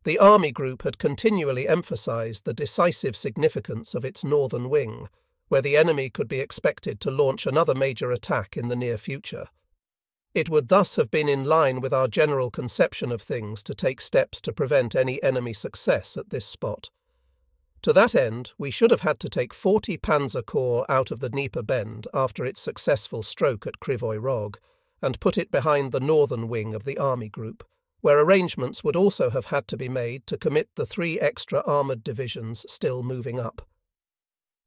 The Army Group had continually emphasized the decisive significance of its northern wing, where the enemy could be expected to launch another major attack in the near future. It would thus have been in line with our general conception of things to take steps to prevent any enemy success at this spot. To that end, we should have had to take 40 Panzer Corps out of the Dnieper Bend after its successful stroke at Krivoy Rog, and put it behind the northern wing of the Army Group, where arrangements would also have had to be made to commit the 3 extra armoured divisions still moving up.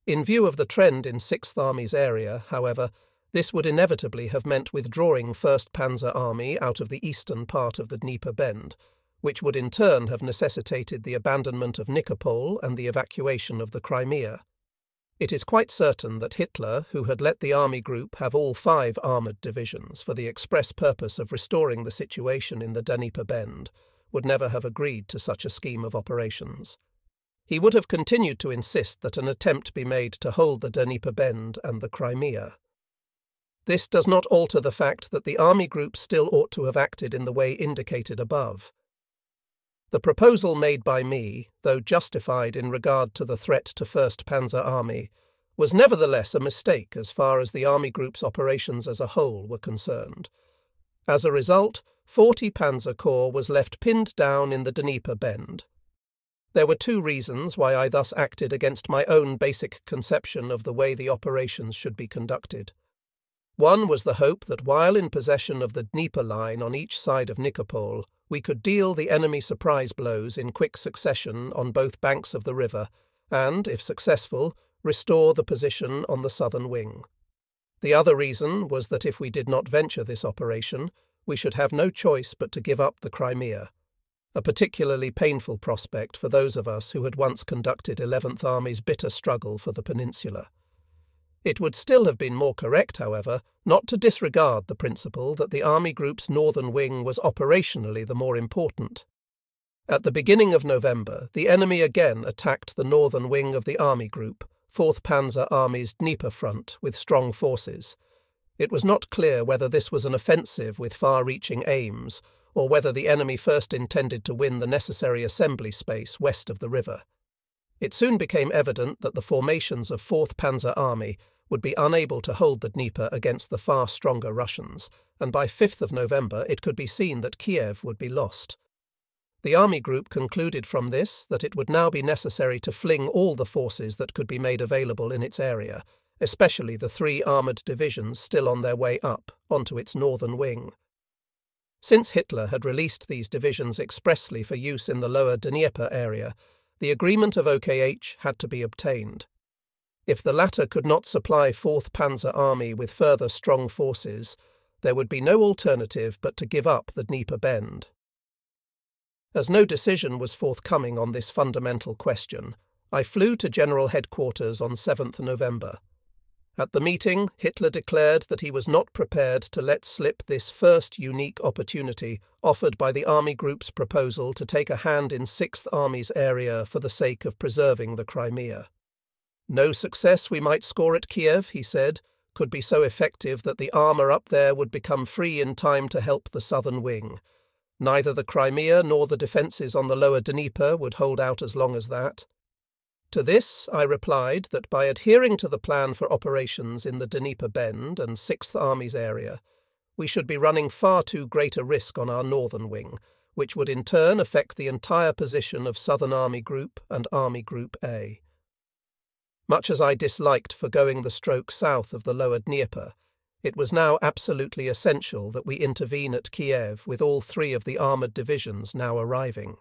In view of the trend in 6th Army's area, however, this would inevitably have meant withdrawing 1st Panzer Army out of the eastern part of the Dnieper Bend, which would in turn have necessitated the abandonment of Nikopol and the evacuation of the Crimea. It is quite certain that Hitler, who had let the Army Group have all 5 armoured divisions for the express purpose of restoring the situation in the Dnieper Bend, would never have agreed to such a scheme of operations. He would have continued to insist that an attempt be made to hold the Dnieper Bend and the Crimea. This does not alter the fact that the Army Group still ought to have acted in the way indicated above. The proposal made by me, though justified in regard to the threat to 1st Panzer Army, was nevertheless a mistake as far as the Army Group's operations as a whole were concerned. As a result, 40 Panzer Corps was left pinned down in the Dnieper Bend. There were 2 reasons why I thus acted against my own basic conception of the way the operations should be conducted. One was the hope that while in possession of the Dnieper line on each side of Nikopol, we could deal the enemy surprise blows in quick succession on both banks of the river and, if successful, restore the position on the southern wing. The other reason was that if we did not venture this operation, we should have no choice but to give up the Crimea, a particularly painful prospect for those of us who had once conducted 11th Army's bitter struggle for the peninsula. It would still have been more correct, however, not to disregard the principle that the Army Group's northern wing was operationally the more important. At the beginning of November, the enemy again attacked the northern wing of the Army Group, 4th Panzer Army's Dnieper front, with strong forces. It was not clear whether this was an offensive with far-reaching aims, or whether the enemy first intended to win the necessary assembly space west of the river. It soon became evident that the formations of 4th Panzer Army would be unable to hold the Dnieper against the far stronger Russians, and by 5th of November it could be seen that Kiev would be lost. The Army Group concluded from this that it would now be necessary to fling all the forces that could be made available in its area, especially the 3 armoured divisions still on their way up, onto its northern wing. Since Hitler had released these divisions expressly for use in the lower Dnieper area, the agreement of OKH had to be obtained. If the latter could not supply 4th Panzer Army with further strong forces, there would be no alternative but to give up the Dnieper Bend. As no decision was forthcoming on this fundamental question, I flew to General Headquarters on 7th November. At the meeting, Hitler declared that he was not prepared to let slip this first unique opportunity offered by the Army Group's proposal to take a hand in 6th Army's area for the sake of preserving the Crimea. No success we might score at Kiev, he said, could be so effective that the armour up there would become free in time to help the southern wing. Neither the Crimea nor the defences on the lower Dnieper would hold out as long as that. To this I replied that by adhering to the plan for operations in the Dnieper Bend and 6th Army's area, we should be running far too great a risk on our northern wing, which would in turn affect the entire position of Southern Army Group and Army Group A. Much as I disliked forgoing the stroke south of the lower Dnieper, it was now absolutely essential that we intervene at Kiev with all 3 of the armoured divisions now arriving.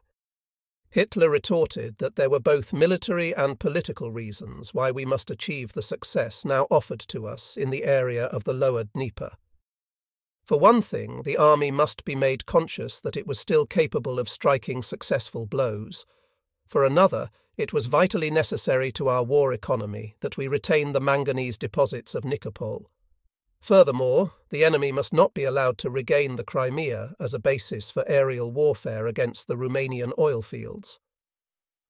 Hitler retorted that there were both military and political reasons why we must achieve the success now offered to us in the area of the lower Dnieper. For one thing, the army must be made conscious that it was still capable of striking successful blows. For another, it was vitally necessary to our war economy that we retain the manganese deposits of Nikopol. Furthermore, the enemy must not be allowed to regain the Crimea as a basis for aerial warfare against the Romanian oil fields.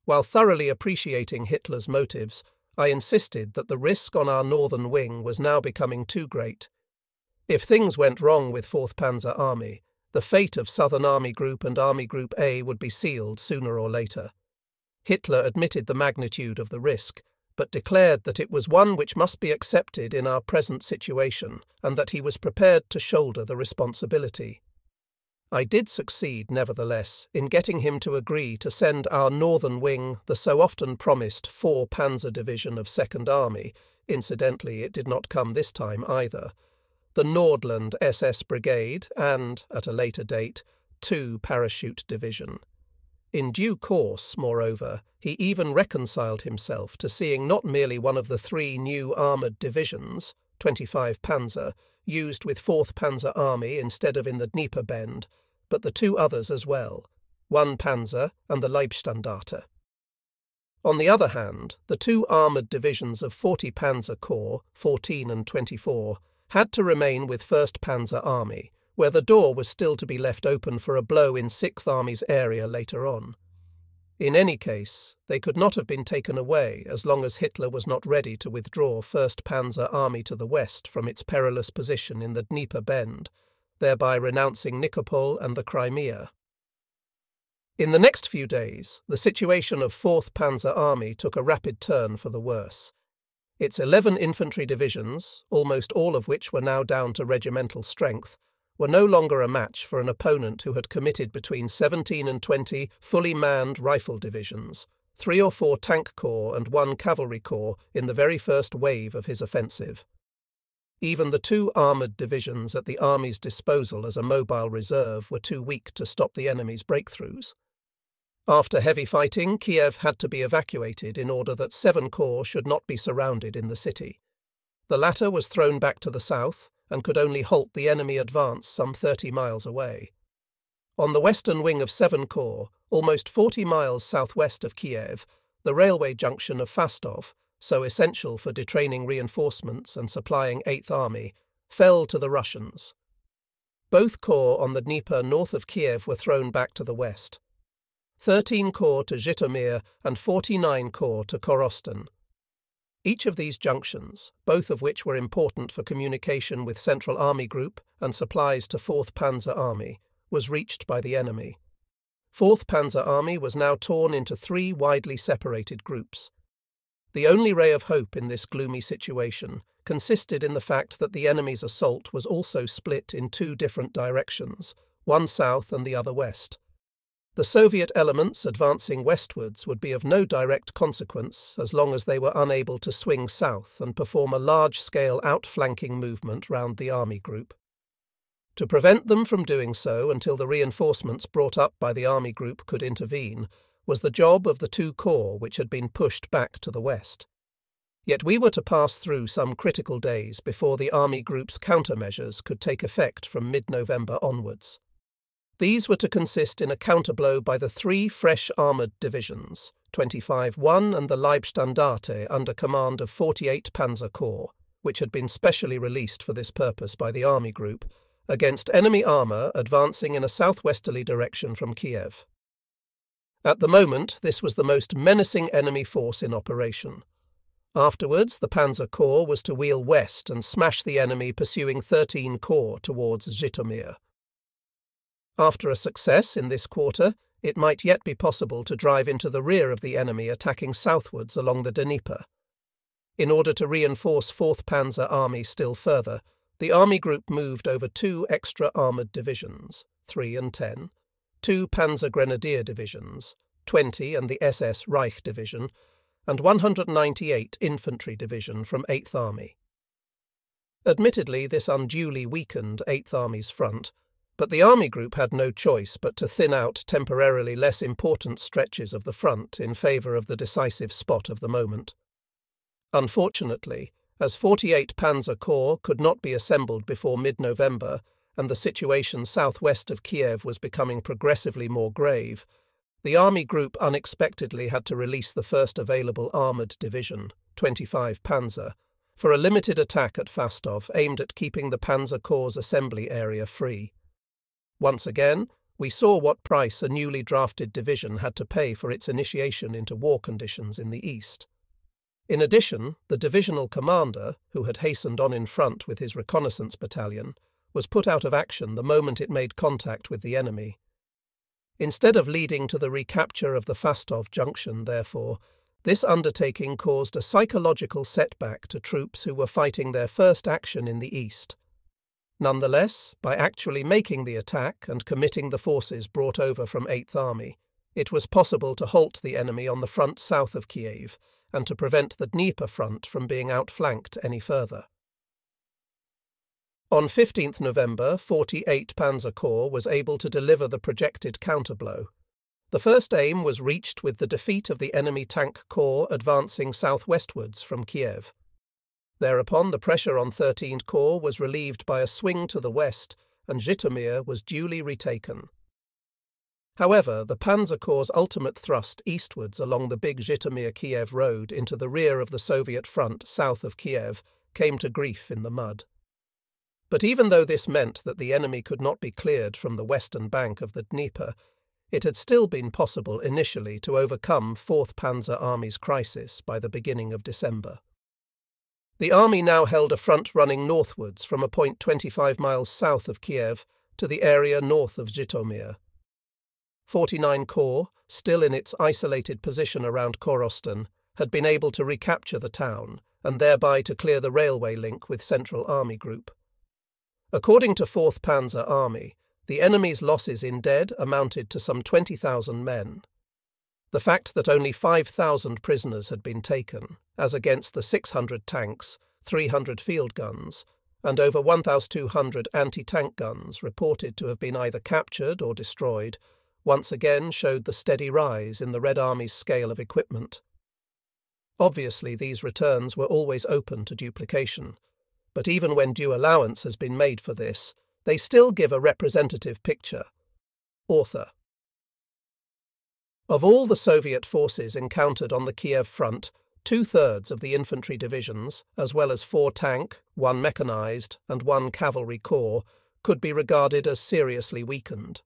While thoroughly appreciating Hitler's motives, I insisted that the risk on our northern wing was now becoming too great. If things went wrong with 4th Panzer Army, the fate of Southern Army Group and Army Group A would be sealed sooner or later. Hitler admitted the magnitude of the risk, but declared that it was one which must be accepted in our present situation and that he was prepared to shoulder the responsibility. I did succeed, nevertheless, in getting him to agree to send our northern wing, the so often promised 4 Panzer Division of 2nd Army, incidentally it did not come this time either, the Nordland SS Brigade and, at a later date, 2 Parachute Division. In due course, moreover, he even reconciled himself to seeing not merely one of the 3 new armoured divisions, 25 Panzer, used with 4th Panzer Army instead of in the Dnieper Bend, but the 2 others as well, 1 Panzer and the Leibstandarte. On the other hand, the 2 armoured divisions of 40 Panzer Corps, 14 and 24, had to remain with 1st Panzer Army, where the door was still to be left open for a blow in 6th Army's area later on. In any case, they could not have been taken away as long as Hitler was not ready to withdraw 1st Panzer Army to the west from its perilous position in the Dnieper Bend, thereby renouncing Nikopol and the Crimea. In the next few days, the situation of 4th Panzer Army took a rapid turn for the worse. Its 11 infantry divisions, almost all of which were now down to regimental strength, were no longer a match for an opponent who had committed between 17 and 20 fully manned rifle divisions, 3 or 4 tank corps and 1 cavalry corps in the very first wave of his offensive. Even the 2 armoured divisions at the Army's disposal as a mobile reserve were too weak to stop the enemy's breakthroughs. After heavy fighting, Kiev had to be evacuated in order that 7 corps should not be surrounded in the city. The latter was thrown back to the south and could only halt the enemy advance some 30 miles away. On the western wing of 7 Corps, almost 40 miles southwest of Kiev, the railway junction of Fastov, so essential for detraining reinforcements and supplying 8th Army, fell to the Russians. Both corps on the Dnieper north of Kiev were thrown back to the west. 13 corps to Zhytomyr and 49 corps to Korostan. Each of these junctions, both of which were important for communication with Central Army Group and supplies to 4th Panzer Army, was reached by the enemy. 4th Panzer Army was now torn into 3 widely separated groups. The only ray of hope in this gloomy situation consisted in the fact that the enemy's assault was also split in 2 different directions, one south and the other west. The Soviet elements advancing westwards would be of no direct consequence as long as they were unable to swing south and perform a large-scale outflanking movement round the Army Group. To prevent them from doing so until the reinforcements brought up by the Army Group could intervene was the job of the 2 corps which had been pushed back to the west. Yet we were to pass through some critical days before the Army Group's countermeasures could take effect from mid-November onwards. These were to consist in a counterblow by the 3 fresh armoured divisions, 25-1 and the Leibstandarte under command of 48 Panzer Corps, which had been specially released for this purpose by the Army Group, against enemy armour advancing in a southwesterly direction from Kiev. At the moment, this was the most menacing enemy force in operation. Afterwards, the Panzer Corps was to wheel west and smash the enemy pursuing 13 Corps towards Zhytomyr. After a success in this quarter, it might yet be possible to drive into the rear of the enemy attacking southwards along the Dnieper. In order to reinforce 4th Panzer Army still further, the Army Group moved over 2 extra armoured divisions, 3 and 10, 2 Panzer Grenadier divisions, 20 and the SS Reich Division, and 198 Infantry Division from 8th Army. Admittedly, this unduly weakened 8th Army's front, but the Army Group had no choice but to thin out temporarily less important stretches of the front in favour of the decisive spot of the moment. Unfortunately, as 48 Panzer Corps could not be assembled before mid-November and the situation southwest of Kiev was becoming progressively more grave, the Army Group unexpectedly had to release the first available armoured division, 25 Panzer, for a limited attack at Fastov aimed at keeping the Panzer Corps' assembly area free. Once again, we saw what price a newly drafted division had to pay for its initiation into war conditions in the east. In addition, the divisional commander, who had hastened on in front with his reconnaissance battalion, was put out of action the moment it made contact with the enemy. Instead of leading to the recapture of the Fastov junction, therefore, this undertaking caused a psychological setback to troops who were fighting their first action in the east. Nonetheless, by actually making the attack and committing the forces brought over from 8th Army, it was possible to halt the enemy on the front south of Kiev and to prevent the Dnieper front from being outflanked any further. On 15th November, 48 Panzer Corps was able to deliver the projected counterblow. The first aim was reached with the defeat of the enemy tank corps advancing southwestwards from Kiev. Thereupon the pressure on 13th Corps was relieved by a swing to the west, and Zhytomyr was duly retaken. However, the Panzer Corps' ultimate thrust eastwards along the big Zhytomyr-Kiev road into the rear of the Soviet front south of Kiev came to grief in the mud. But even though this meant that the enemy could not be cleared from the western bank of the Dnieper, it had still been possible initially to overcome 4th Panzer Army's crisis by the beginning of December. The army now held a front running northwards from a point 25 miles south of Kiev to the area north of Zhytomyr. 49 Corps, still in its isolated position around Korostan, had been able to recapture the town and thereby to clear the railway link with Central Army Group. According to 4th Panzer Army, the enemy's losses in dead amounted to some 20,000 men. The fact that only 5,000 prisoners had been taken, as against the 600 tanks, 300 field guns, and over 1,200 anti-tank guns reported to have been either captured or destroyed, once again showed the steady rise in the Red Army's scale of equipment. Obviously, these returns were always open to duplication, but even when due allowance has been made for this, they still give a representative picture. Author. Of all the Soviet forces encountered on the Kiev front, 2/3 of the infantry divisions, as well as 4 tank, 1 mechanized, and 1 cavalry corps, could be regarded as seriously weakened.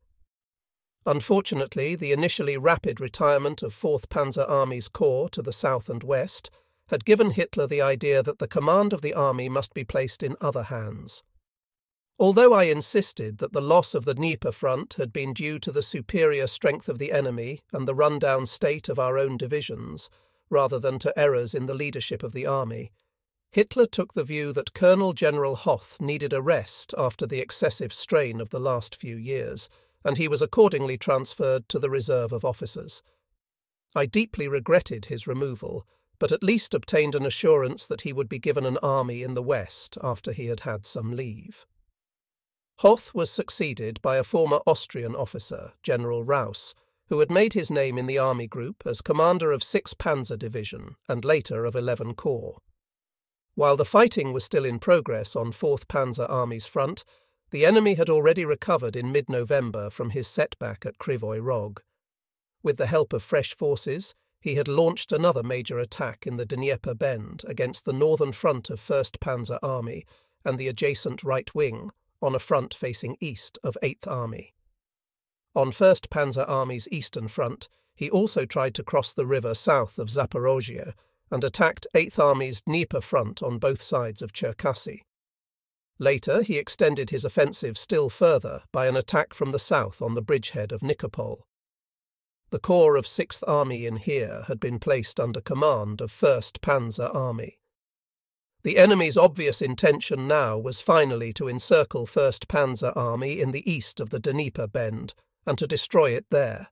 Unfortunately, the initially rapid retirement of 4th Panzer Army's corps to the south and west had given Hitler the idea that the command of the army must be placed in other hands. Although I insisted that the loss of the Dnieper front had been due to the superior strength of the enemy and the run-down state of our own divisions, rather than to errors in the leadership of the army, Hitler took the view that Colonel General Hoth needed a rest after the excessive strain of the last few years, and he was accordingly transferred to the reserve of officers. I deeply regretted his removal, but at least obtained an assurance that he would be given an army in the west after he had had some leave. Hoth was succeeded by a former Austrian officer, General Raus, who had made his name in the army group as commander of 6 Panzer Division and later of 11 Corps. While the fighting was still in progress on 4th Panzer Army's front, the enemy had already recovered in mid-November from his setback at Krivoy Rog. With the help of fresh forces, he had launched another major attack in the Dnieper Bend against the northern front of 1st Panzer Army and the adjacent right wing, on a front facing east of 8th Army. On 1st Panzer Army's eastern front, he also tried to cross the river south of Zaporozhye and attacked 8th Army's Dnieper front on both sides of Cherkasy. Later, he extended his offensive still further by an attack from the south on the bridgehead of Nikopol. The corps of 6th Army in here had been placed under command of 1st Panzer Army. The enemy's obvious intention now was finally to encircle 1st Panzer Army in the east of the Dnieper Bend and to destroy it there.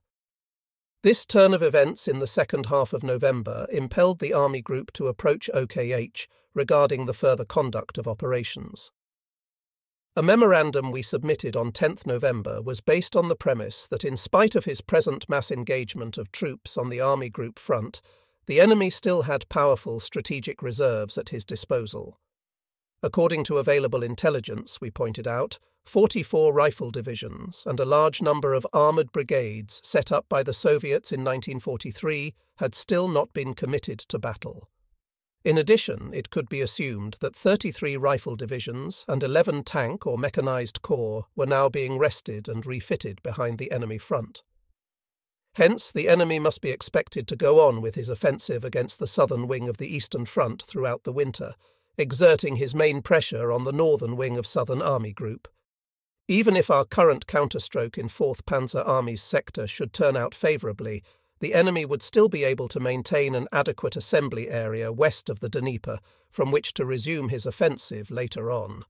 This turn of events in the second half of November impelled the army group to approach OKH regarding the further conduct of operations. A memorandum we submitted on 10th November was based on the premise that in spite of his present mass engagement of troops on the army group front, the enemy still had powerful strategic reserves at his disposal. According to available intelligence, we pointed out, 44 rifle divisions and a large number of armoured brigades set up by the Soviets in 1943 had still not been committed to battle. In addition, it could be assumed that 33 rifle divisions and 11 tank or mechanized corps were now being rested and refitted behind the enemy front. Hence, the enemy must be expected to go on with his offensive against the southern wing of the Eastern Front throughout the winter, exerting his main pressure on the northern wing of Southern Army Group, Even if our current counterstroke in 4th Panzer Army's sector should turn out favourably, the enemy would still be able to maintain an adequate assembly area west of the Dnieper from which to resume his offensive later on.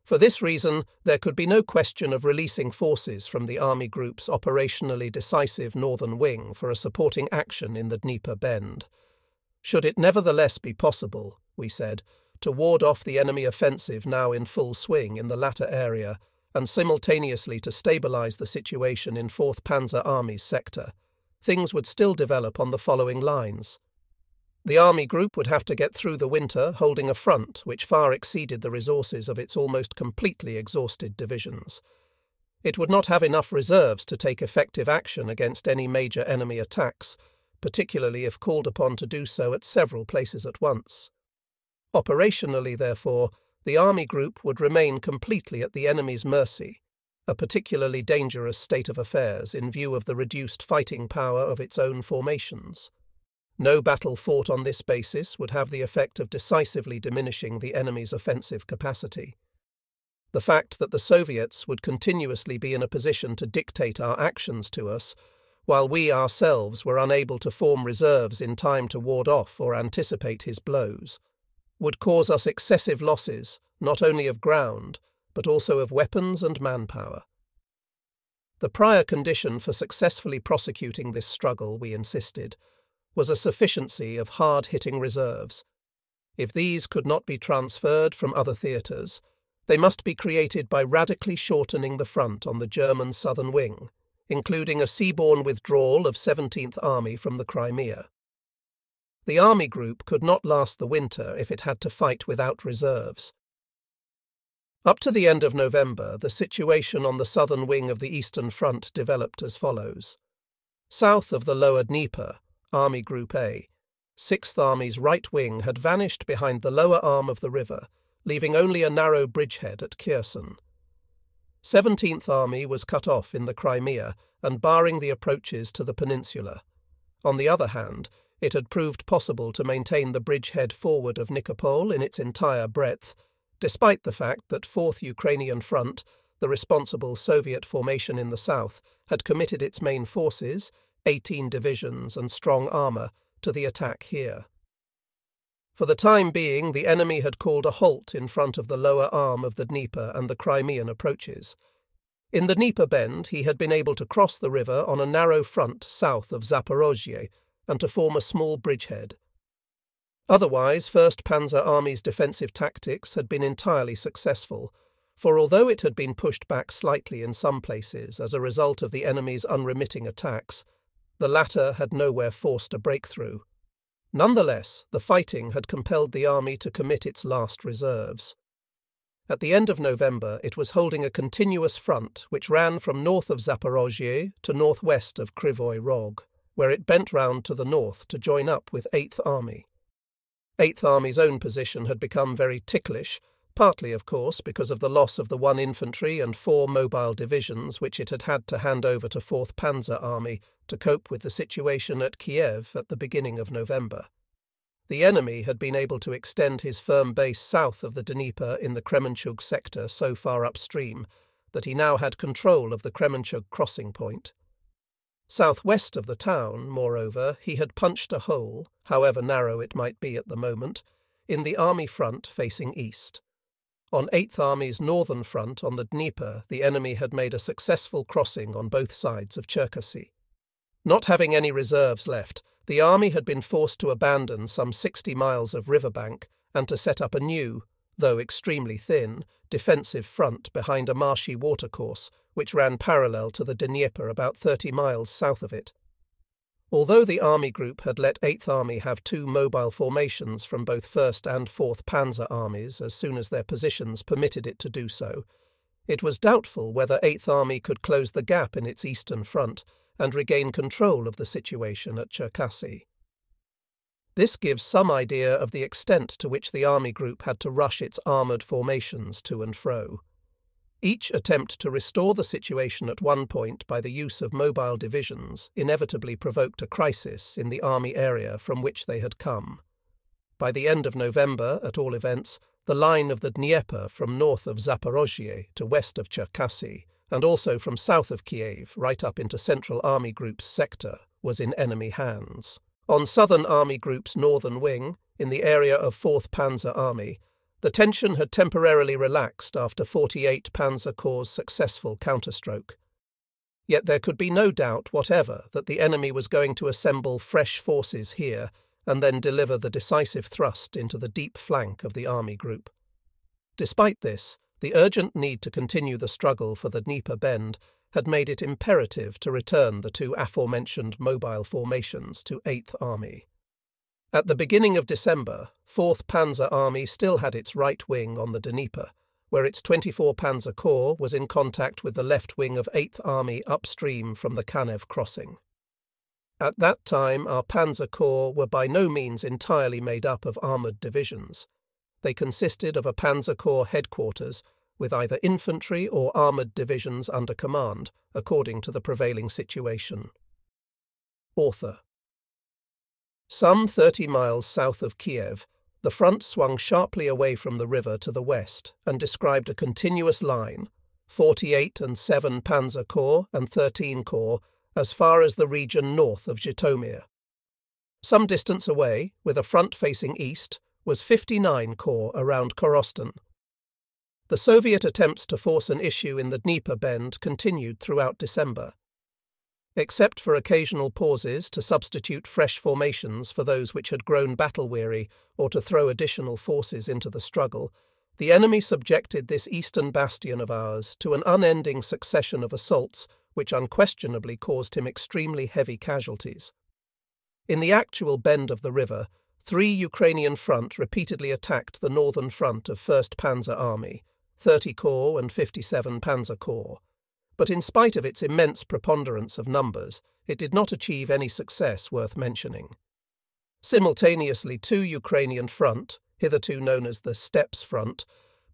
For this reason, there could be no question of releasing forces from the Army Group's operationally decisive northern wing for a supporting action in the Dnieper Bend. Should it nevertheless be possible, we said, to ward off the enemy offensive now in full swing in the latter area, and simultaneously to stabilise the situation in 4th Panzer Army's sector, things would still develop on the following lines. The Army Group would have to get through the winter holding a front which far exceeded the resources of its almost completely exhausted divisions. It would not have enough reserves to take effective action against any major enemy attacks, particularly if called upon to do so at several places at once. Operationally, therefore, the Army Group would remain completely at the enemy's mercy, a particularly dangerous state of affairs in view of the reduced fighting power of its own formations. No battle fought on this basis would have the effect of decisively diminishing the enemy's offensive capacity. The fact that the Soviets would continuously be in a position to dictate our actions to us, while we ourselves were unable to form reserves in time to ward off or anticipate his blows, would cause us excessive losses, not only of ground, but also of weapons and manpower. The prior condition for successfully prosecuting this struggle, we insisted, was a sufficiency of hard-hitting reserves. If these could not be transferred from other theatres, they must be created by radically shortening the front on the German southern wing, including a seaborne withdrawal of 17th Army from the Crimea. The Army Group could not last the winter if it had to fight without reserves. Up to the end of November, the situation on the southern wing of the Eastern Front developed as follows. South of the lower Dnieper, Army Group A, 6th Army's right wing had vanished behind the lower arm of the river, leaving only a narrow bridgehead at Kherson. 17th Army was cut off in the Crimea and barring the approaches to the peninsula. On the other hand, it had proved possible to maintain the bridgehead forward of Nikopol in its entire breadth, despite the fact that 4th Ukrainian Front, the responsible Soviet formation in the south, had committed its main forces, 18 divisions and strong armour, to the attack here. For the time being, the enemy had called a halt in front of the lower arm of the Dnieper and the Crimean approaches. In the Dnieper Bend, he had been able to cross the river on a narrow front south of Zaporozhye and to form a small bridgehead. Otherwise, 1st Panzer Army's defensive tactics had been entirely successful, for although it had been pushed back slightly in some places as a result of the enemy's unremitting attacks, the latter had nowhere forced a breakthrough. Nonetheless, the fighting had compelled the army to commit its last reserves. At the end of November, it was holding a continuous front which ran from north of Zaporozhye to northwest of Kryvyi Rog, where it bent round to the north to join up with 8th Army. 8th Army's own position had become very ticklish, partly, of course, because of the loss of the 1 infantry and 4 mobile divisions which it had to hand over to 4th Panzer Army to cope with the situation at Kiev at the beginning of November. The enemy had been able to extend his firm base south of the Dnieper in the Kremenchug sector so far upstream that he now had control of the Kremenchug crossing point. Southwest of the town, moreover, he had punched a hole, however narrow it might be at the moment, in the army front facing east. On 8th Army's northern front on the Dnieper, the enemy had made a successful crossing on both sides of Cherkasy. Not having any reserves left, the army had been forced to abandon some 60 miles of riverbank and to set up a new, though extremely thin, defensive front behind a marshy watercourse which ran parallel to the Dnieper about 30 miles south of it. Although the Army Group had let 8th Army have 2 mobile formations from both 1st and 4th Panzer Armies as soon as their positions permitted it to do so, it was doubtful whether 8th Army could close the gap in its eastern front and regain control of the situation at Cherkasy. This gives some idea of the extent to which the Army Group had to rush its armoured formations to and fro. Each attempt to restore the situation at one point by the use of mobile divisions inevitably provoked a crisis in the army area from which they had come. By the end of November, at all events, the line of the Dnieper from north of Zaporozhye to west of Cherkasy, and also from south of Kiev right up into Central Army Group's sector, was in enemy hands. On Southern Army Group's northern wing, in the area of 4th Panzer Army, the tension had temporarily relaxed after 48 Panzer Corps' successful counterstroke. Yet there could be no doubt whatever that the enemy was going to assemble fresh forces here and then deliver the decisive thrust into the deep flank of the Army Group. Despite this, the urgent need to continue the struggle for the Dnieper Bend had made it imperative to return the two aforementioned mobile formations to 8th Army. At the beginning of December, 4th Panzer Army still had its right wing on the Dnieper, where its 24 Panzer Corps was in contact with the left wing of 8th Army upstream from the Kanev crossing. At that time, our Panzer Corps were by no means entirely made up of armoured divisions. They consisted of a Panzer Corps headquarters, with either infantry or armoured divisions under command, according to the prevailing situation. Author. Some 30 miles south of Kiev, the front swung sharply away from the river to the west and described a continuous line, 48 and 7 Panzer Corps and 13 Corps, as far as the region north of Zhytomyr. Some distance away, with a front facing east, was 59 Corps around Korostan. The Soviet attempts to force an issue in the Dnieper Bend continued throughout December. Except for occasional pauses to substitute fresh formations for those which had grown battle-weary or to throw additional forces into the struggle, the enemy subjected this eastern bastion of ours to an unending succession of assaults which unquestionably caused him extremely heavy casualties. In the actual bend of the river, 3 Ukrainian front repeatedly attacked the northern front of 1st Panzer Army, 30 Corps and 57 Panzer Corps. But in spite of its immense preponderance of numbers, it did not achieve any success worth mentioning. Simultaneously, 2 Ukrainian front, hitherto known as the Steppes Front,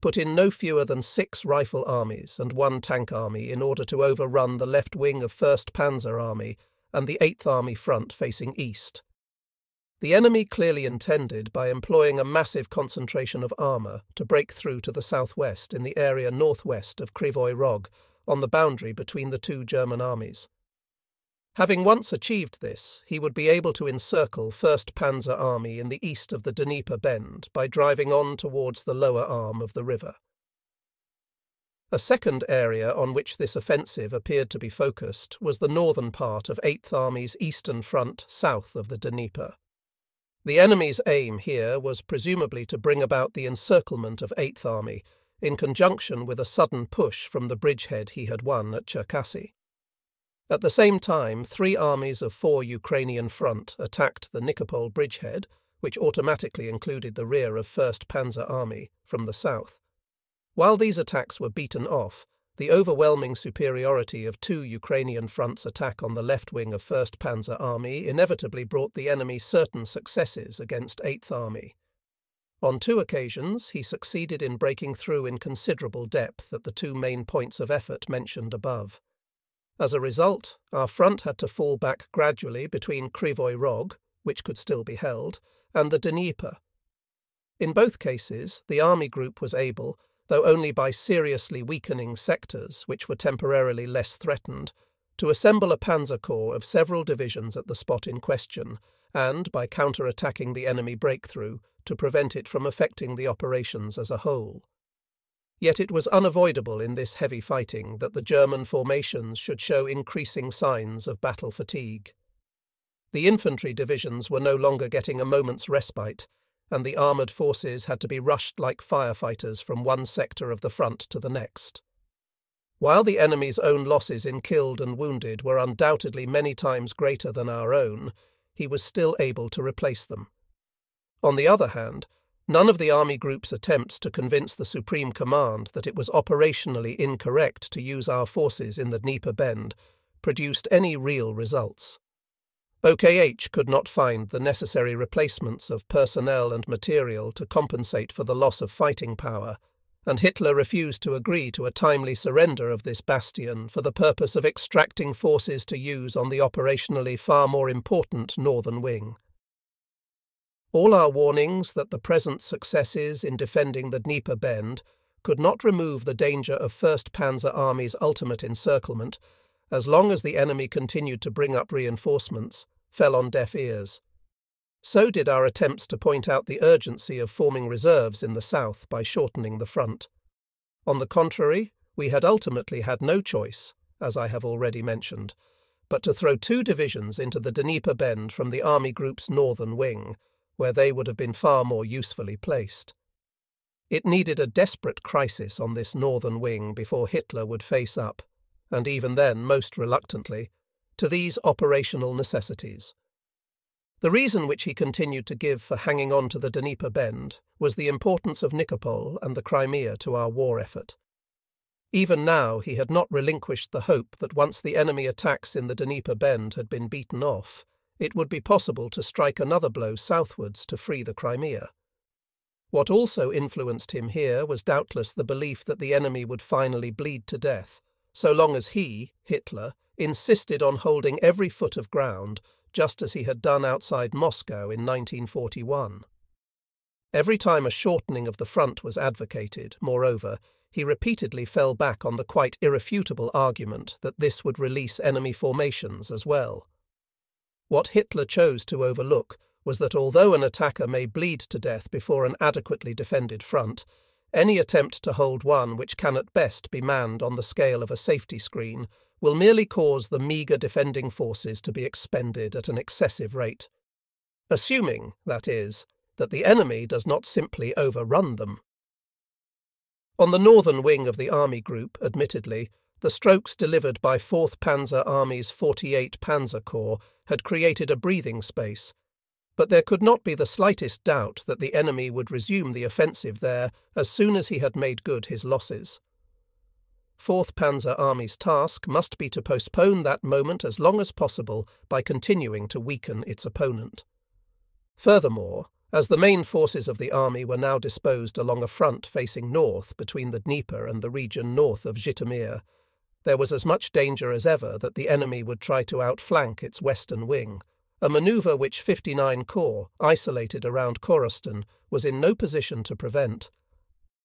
put in no fewer than 6 rifle armies and 1 tank army in order to overrun the left wing of 1st Panzer Army and the 8th Army front facing east. The enemy clearly intended, by employing a massive concentration of armour, to break through to the southwest in the area northwest of Krivoy Rog, on the boundary between the 2 German armies. Having once achieved this, he would be able to encircle 1st Panzer Army in the east of the Dnieper Bend by driving on towards the lower arm of the river. A second area on which this offensive appeared to be focused was the northern part of 8th Army's eastern front south of the Dnieper. The enemy's aim here was presumably to bring about the encirclement of 8th Army, in conjunction with a sudden push from the bridgehead he had won at Cherkasy. At the same time, 3 armies of 4 Ukrainian front attacked the Nikopol bridgehead, which automatically included the rear of 1st Panzer Army, from the south. While these attacks were beaten off, the overwhelming superiority of 2 Ukrainian fronts' attack on the left wing of 1st Panzer Army inevitably brought the enemy certain successes against 8th Army. On 2 occasions, he succeeded in breaking through in considerable depth at the 2 main points of effort mentioned above. As a result, our front had to fall back gradually between Krivoy Rog, which could still be held, and the Dnieper. In both cases, the Army Group was able, though only by seriously weakening sectors which were temporarily less threatened, to assemble a Panzer Corps of several divisions at the spot in question, and, by counter-attacking the enemy breakthrough, to prevent it from affecting the operations as a whole. Yet it was unavoidable in this heavy fighting that the German formations should show increasing signs of battle fatigue. The infantry divisions were no longer getting a moment's respite, and the armoured forces had to be rushed like firefighters from one sector of the front to the next. While the enemy's own losses in killed and wounded were undoubtedly many times greater than our own, he was still able to replace them. On the other hand, none of the Army Group's attempts to convince the Supreme Command that it was operationally incorrect to use our forces in the Dnieper Bend produced any real results. OKH could not find the necessary replacements of personnel and material to compensate for the loss of fighting power, and Hitler refused to agree to a timely surrender of this bastion for the purpose of extracting forces to use on the operationally far more important northern wing. All our warnings that the present successes in defending the Dnieper Bend could not remove the danger of 1st Panzer Army's ultimate encirclement, as long as the enemy continued to bring up reinforcements, fell on deaf ears. So did our attempts to point out the urgency of forming reserves in the south by shortening the front. On the contrary, we had ultimately had no choice, as I have already mentioned, but to throw 2 divisions into the Dnieper Bend from the Army Group's northern wing, where they would have been far more usefully placed. It needed a desperate crisis on this northern wing before Hitler would face up, and even then most reluctantly, to these operational necessities. The reason which he continued to give for hanging on to the Dnieper Bend was the importance of Nikopol and the Crimea to our war effort. Even now he had not relinquished the hope that once the enemy attacks in the Dnieper Bend had been beaten off, it would be possible to strike another blow southwards to free the Crimea. What also influenced him here was doubtless the belief that the enemy would finally bleed to death, so long as he, Hitler, insisted on holding every foot of ground, just as he had done outside Moscow in 1941. Every time a shortening of the front was advocated, moreover, he repeatedly fell back on the quite irrefutable argument that this would release enemy formations as well. What Hitler chose to overlook was that although an attacker may bleed to death before an adequately defended front, any attempt to hold one which can at best be manned on the scale of a safety screen will merely cause the meagre defending forces to be expended at an excessive rate, assuming, that is, that the enemy does not simply overrun them. On the northern wing of the Army Group, admittedly, the strokes delivered by 4th Panzer Army's 48 Panzer Corps had created a breathing space, but there could not be the slightest doubt that the enemy would resume the offensive there as soon as he had made good his losses. 4th Panzer Army's task must be to postpone that moment as long as possible by continuing to weaken its opponent. Furthermore, as the main forces of the army were now disposed along a front facing north between the Dnieper and the region north of Zhytomyr, there was as much danger as ever that the enemy would try to outflank its western wing, a manoeuvre which 59 Corps, isolated around Korostan, was in no position to prevent.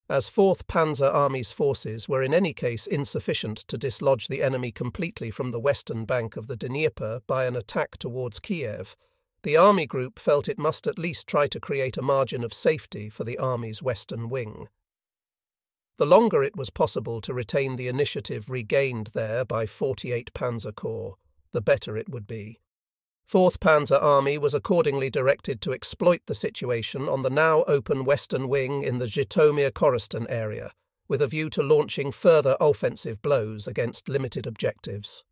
As 4th Panzer Army's forces were in any case insufficient to dislodge the enemy completely from the western bank of the Dnieper by an attack towards Kiev, the Army Group felt it must at least try to create a margin of safety for the Army's western wing. The longer it was possible to retain the initiative regained there by 48 Panzer Corps, the better it would be. 4th Panzer Army was accordingly directed to exploit the situation on the now open western wing in the Zhytomyr-Korostan area, with a view to launching further offensive blows against limited objectives.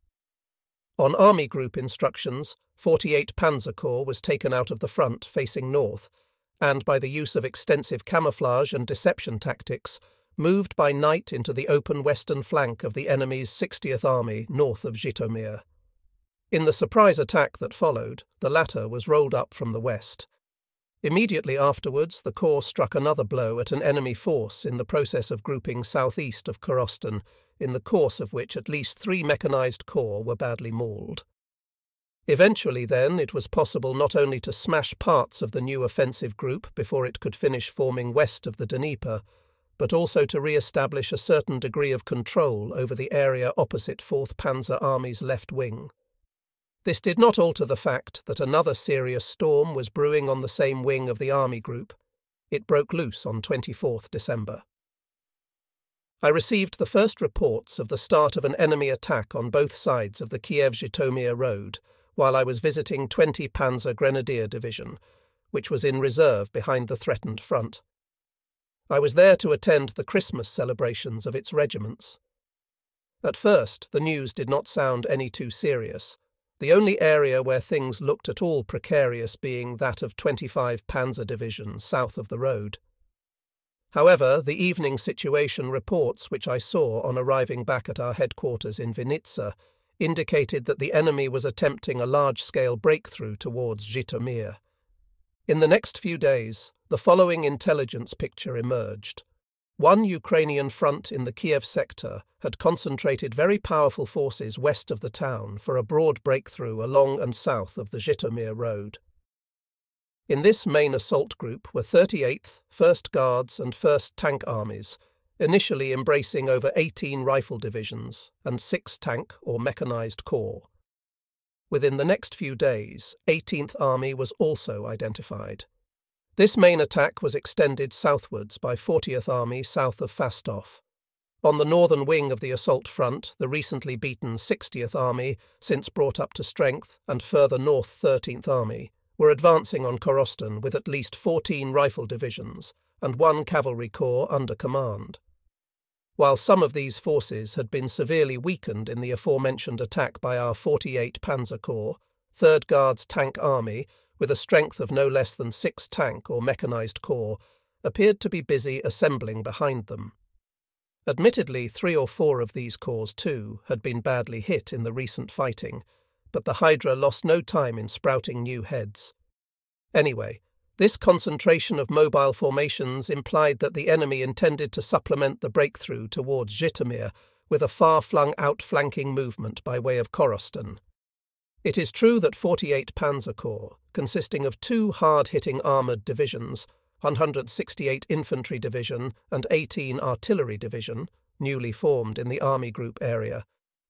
On Army Group instructions, 48 Panzer Corps was taken out of the front facing north, and by the use of extensive camouflage and deception tactics, moved by night into the open western flank of the enemy's 60th Army north of Zhytomyr. In the surprise attack that followed, the latter was rolled up from the west. Immediately afterwards, the Corps struck another blow at an enemy force in the process of grouping southeast of Korostan, in the course of which at least 3 mechanized corps were badly mauled. Eventually, then, it was possible not only to smash parts of the new offensive group before it could finish forming west of the Dnieper, but also to re-establish a certain degree of control over the area opposite 4th Panzer Army's left wing. This did not alter the fact that another serious storm was brewing on the same wing of the Army Group. It broke loose on 24th December. I received the first reports of the start of an enemy attack on both sides of the Kiev-Zhytomyr road while I was visiting 20 Panzer Grenadier Division, which was in reserve behind the threatened front. I was there to attend the Christmas celebrations of its regiments. At first, the news did not sound any too serious, the only area where things looked at all precarious being that of 25 Panzer Division south of the road. However, the evening situation reports which I saw on arriving back at our headquarters in Vinitsa indicated that the enemy was attempting a large-scale breakthrough towards Zhytomyr. In the next few days, the following intelligence picture emerged. One Ukrainian front in the Kiev sector had concentrated very powerful forces west of the town for a broad breakthrough along and south of the Zhytomyr road. In this main assault group were 38th, 1st Guards and 1st Tank Armies, initially embracing over 18 rifle divisions and 6 tank or mechanized corps. Within the next few days, 18th Army was also identified. This main attack was extended southwards by 40th Army south of Fastov. On the northern wing of the assault front, the recently beaten 60th Army, since brought up to strength, and further north 13th Army, were advancing on Korostan with at least 14 rifle divisions and 1 cavalry corps under command. While some of these forces had been severely weakened in the aforementioned attack by our 48 Panzer Corps, 3rd Guards Tank Army, with a strength of no less than 6 tank or mechanized corps, appeared to be busy assembling behind them. Admittedly, 3 or 4 of these corps, too, had been badly hit in the recent fighting, but the Hydra lost no time in sprouting new heads. Anyway, this concentration of mobile formations implied that the enemy intended to supplement the breakthrough towards Zhytomyr with a far-flung outflanking movement by way of Korostan. It is true that 48 Panzer Corps, consisting of 2 hard-hitting armoured divisions, 168 Infantry Division and 18 Artillery Division, newly formed in the Army Group area,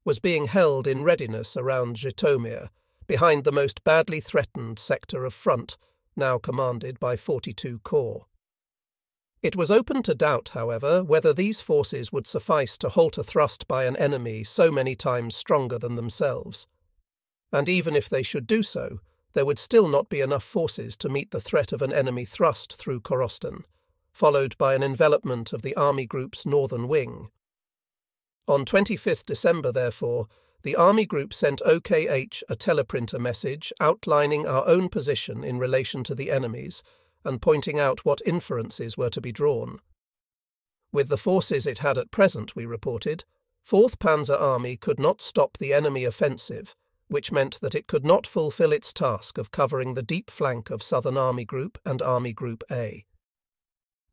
was being held in readiness around Zhytomyr, behind the most badly threatened sector of front, now commanded by 42 Corps. It was open to doubt, however, whether these forces would suffice to halt a thrust by an enemy so many times stronger than themselves. And even if they should do so, there would still not be enough forces to meet the threat of an enemy thrust through Korostan, followed by an envelopment of the Army Group's northern wing. On 25th December, therefore, the Army Group sent OKH a teleprinter message outlining our own position in relation to the enemy's and pointing out what inferences were to be drawn. With the forces it had at present, we reported, 4th Panzer Army could not stop the enemy offensive, which meant that it could not fulfill its task of covering the deep flank of Southern Army Group and Army Group A.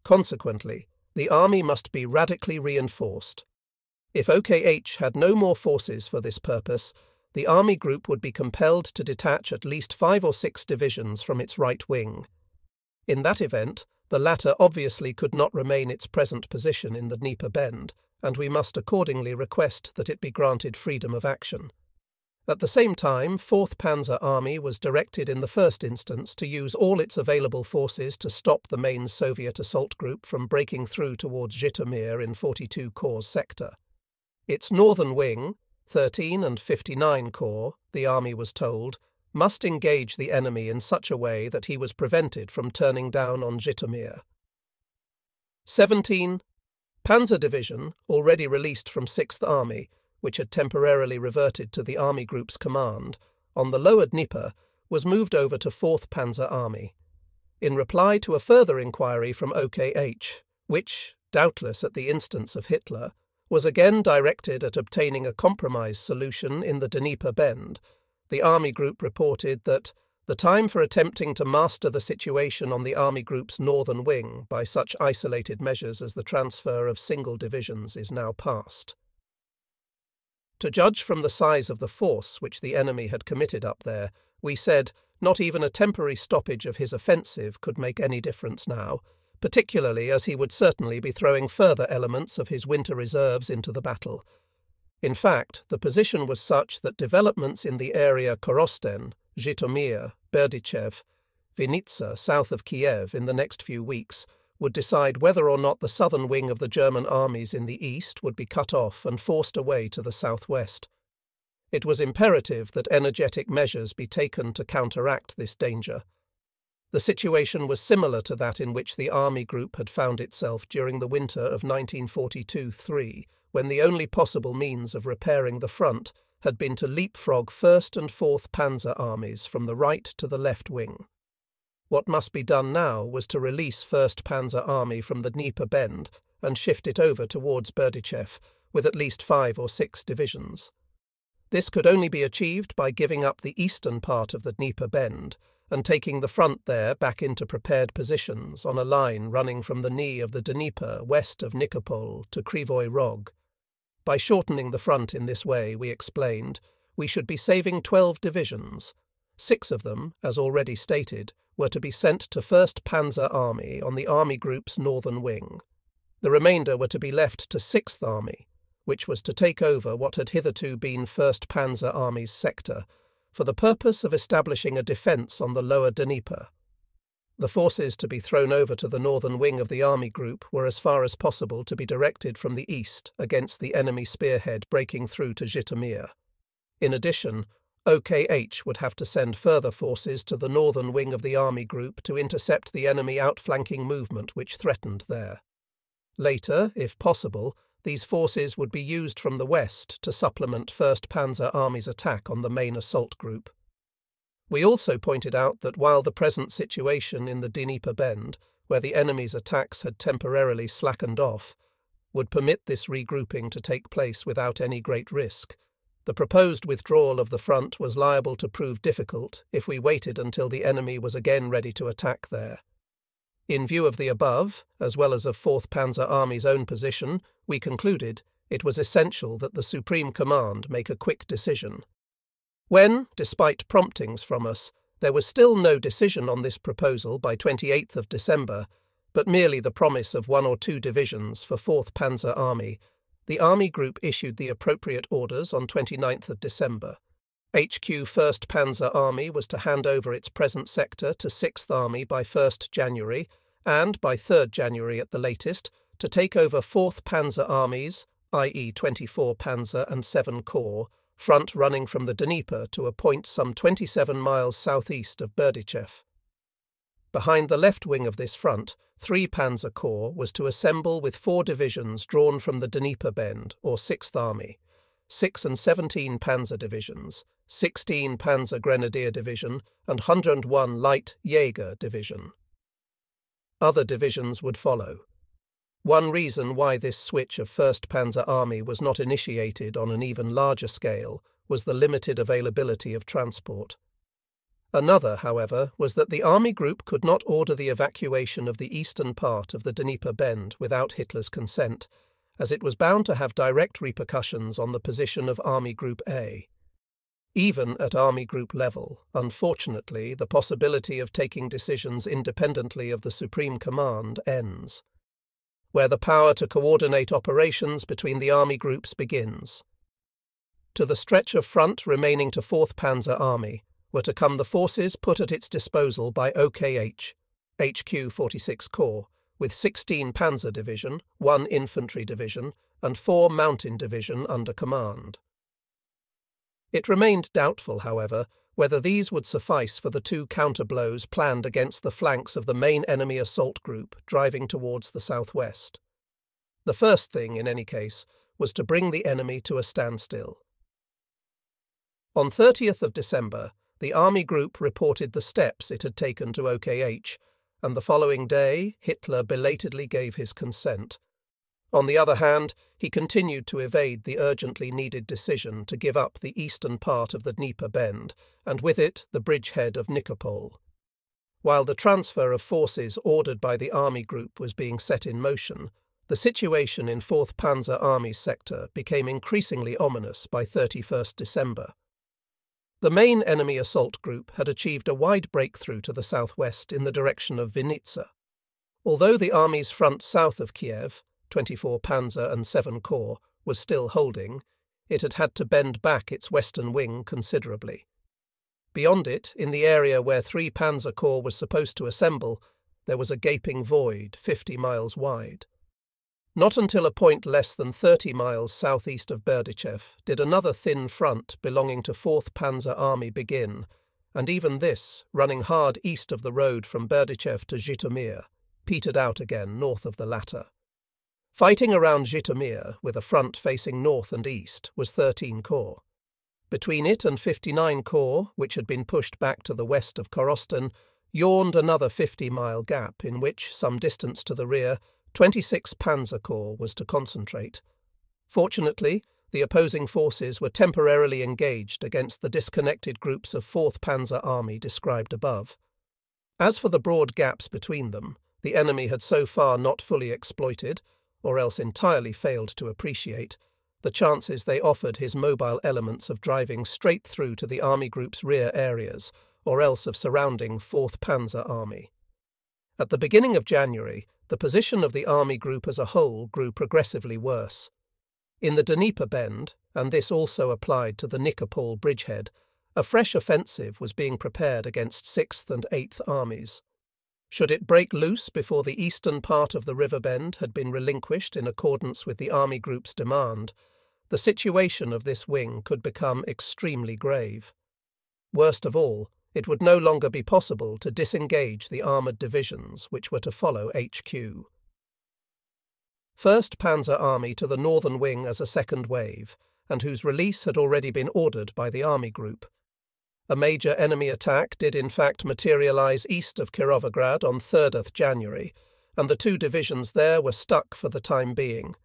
Consequently, the army must be radically reinforced. If OKH had no more forces for this purpose, the Army Group would be compelled to detach at least 5 or 6 divisions from its right wing. In that event, the latter obviously could not remain its present position in the Dnieper Bend, and we must accordingly request that it be granted freedom of action. At the same time, 4th Panzer Army was directed in the first instance to use all its available forces to stop the main Soviet assault group from breaking through towards Zhytomyr in 42 Corps' sector. Its northern wing, 13 and 59 Corps, the army was told, must engage the enemy in such a way that he was prevented from turning down on Zhytomyr. 17. Panzer Division, already released from 6th Army, which had temporarily reverted to the Army Group's command, on the lower Dnieper, was moved over to 4th Panzer Army. In reply to a further inquiry from OKH, which, doubtless at the instance of Hitler, was again directed at obtaining a compromise solution in the Dnieper Bend, the Army Group reported that the time for attempting to master the situation on the Army Group's northern wing by such isolated measures as the transfer of single divisions is now past. To judge from the size of the force which the enemy had committed up there, we said not even a temporary stoppage of his offensive could make any difference now, particularly as he would certainly be throwing further elements of his winter reserves into the battle. In fact, the position was such that developments in the area Korostan, Zhytomyr, Berdychev, Vinitsa south of Kiev in the next few weeks would decide whether or not the southern wing of the German armies in the east would be cut off and forced away to the southwest. It was imperative that energetic measures be taken to counteract this danger. The situation was similar to that in which the Army Group had found itself during the winter of 1942-3, when the only possible means of repairing the front had been to leapfrog 1st and 4th Panzer armies from the right to the left wing. What must be done now was to release 1st Panzer Army from the Dnieper Bend and shift it over towards Berdychev with at least 5 or 6 divisions. This could only be achieved by giving up the eastern part of the Dnieper Bend and taking the front there back into prepared positions on a line running from the knee of the Dnieper west of Nikopol to Krivoy Rog. By shortening the front in this way, we explained, we should be saving 12 divisions. 6 of them, as already stated, were to be sent to 1st Panzer Army on the Army Group's northern wing. The remainder were to be left to 6th Army, which was to take over what had hitherto been 1st Panzer Army's sector, for the purpose of establishing a defence on the lower Dnieper. The forces to be thrown over to the northern wing of the Army Group were as far as possible to be directed from the east against the enemy spearhead breaking through to Zhytomyr. In addition, OKH would have to send further forces to the northern wing of the Army Group to intercept the enemy outflanking movement which threatened there. Later, if possible, these forces would be used from the west to supplement 1st Panzer Army's attack on the main assault group. We also pointed out that while the present situation in the Dnieper Bend, where the enemy's attacks had temporarily slackened off, would permit this regrouping to take place without any great risk, the proposed withdrawal of the front was liable to prove difficult if we waited until the enemy was again ready to attack there. In view of the above, as well as of 4th Panzer Army's own position, we concluded it was essential that the Supreme Command make a quick decision. When, despite promptings from us, there was still no decision on this proposal by 28th of December, but merely the promise of 1 or 2 divisions for 4th Panzer Army, the Army Group issued the appropriate orders on 29th of December. HQ 1st Panzer Army was to hand over its present sector to 6th Army by 1st January, and by 3rd January at the latest, to take over 4th Panzer Armies, i.e. 24 Panzer and 7 Corps, front running from the Dnieper to a point some 27 miles southeast of Berdychev. Behind the left wing of this front, 3 Panzer Corps was to assemble with 4 divisions drawn from the Dnieper Bend, or 6th Army, 6 and 17 Panzer Divisions, 16 Panzer Grenadier Division, and 101 Light Jaeger Division. Other divisions would follow. One reason why this switch of 1st Panzer Army was not initiated on an even larger scale was the limited availability of transport. Another, however, was that the Army Group could not order the evacuation of the eastern part of the Dnieper Bend without Hitler's consent, as it was bound to have direct repercussions on the position of Army Group A. Even at Army Group level, unfortunately, the possibility of taking decisions independently of the Supreme Command ends, where the power to coordinate operations between the Army Groups begins. To the stretch of front remaining to 4th Panzer Army were to come the forces put at its disposal by OKH, HQ 46 Corps, with 16 Panzer Division, 1 Infantry Division, and 4 Mountain Division under command. It remained doubtful, however, whether these would suffice for the 2 counterblows planned against the flanks of the main enemy assault group driving towards the southwest. The first thing, in any case, was to bring the enemy to a standstill. On 30th of December, the Army Group reported the steps it had taken to OKH, and the following day Hitler belatedly gave his consent. On the other hand, he continued to evade the urgently needed decision to give up the eastern part of the Dnieper Bend, and with it the bridgehead of Nikopol. While the transfer of forces ordered by the Army Group was being set in motion, the situation in 4th Panzer Army's sector became increasingly ominous by 31st December. The main enemy assault group had achieved a wide breakthrough to the southwest in the direction of Vinitsa. Although the army's front south of Kiev, 24 Panzer and 7 Corps, was still holding, it had had to bend back its western wing considerably. Beyond it, in the area where 3 Panzer Corps was supposed to assemble, there was a gaping void 50 miles wide. Not until a point less than 30 miles southeast of Berdychev did another thin front belonging to 4th Panzer Army begin, and even this, running hard east of the road from Berdychev to Zhytomyr, petered out again north of the latter. Fighting around Zhytomyr, with a front facing north and east, was 13 Corps. Between it and 59 Corps, which had been pushed back to the west of Korostin, yawned another 50-mile gap in which, some distance to the rear, 26 Panzer Corps was to concentrate. Fortunately, the opposing forces were temporarily engaged against the disconnected groups of 4th Panzer Army described above. As for the broad gaps between them, the enemy had so far not fully exploited, or else entirely failed to appreciate, the chances they offered his mobile elements of driving straight through to the Army Group's rear areas, or else of surrounding 4th Panzer Army. At the beginning of January, the position of the army group as a whole grew progressively worse. In the Dnieper Bend, and this also applied to the Nikopol bridgehead, a fresh offensive was being prepared against 6th and 8th armies. Should it break loose before the eastern part of the river bend had been relinquished in accordance with the army group's demand, the situation of this wing could become extremely grave. Worst of all, it would no longer be possible to disengage the armoured divisions which were to follow HQ. 1st Panzer Army to the northern wing as a second wave, and whose release had already been ordered by the army group. A major enemy attack did in fact materialise east of Kirovograd on 3rd January, and the two divisions there were stuck for the time being.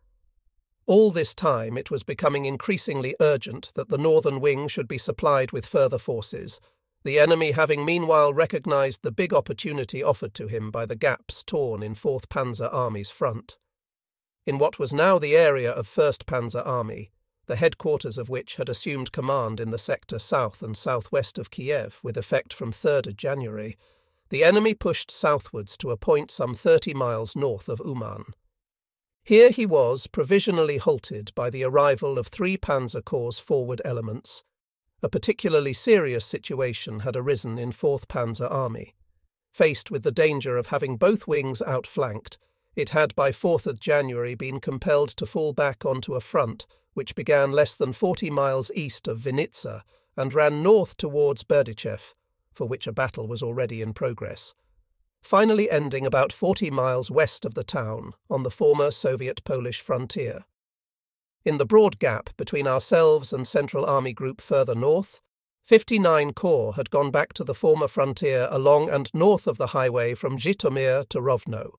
All this time it was becoming increasingly urgent that the northern wing should be supplied with further forces, the enemy having meanwhile recognised the big opportunity offered to him by the gaps torn in 4th Panzer Army's front. In what was now the area of 1st Panzer Army, the headquarters of which had assumed command in the sector south and southwest of Kiev with effect from 3rd January, the enemy pushed southwards to a point some 30 miles north of Uman. Here he was provisionally halted by the arrival of 3 Panzer Corps' forward elements. A particularly serious situation had arisen in 4th Panzer Army. Faced with the danger of having both wings outflanked, it had by 4th January been compelled to fall back onto a front which began less than 40 miles east of Vinitsa and ran north towards Berdichev, for which a battle was already in progress, finally ending about 40 miles west of the town on the former Soviet-Polish frontier. In the broad gap between ourselves and Central Army Group further north, 59 Corps had gone back to the former frontier along and north of the highway from Zhytomyr to Rovno.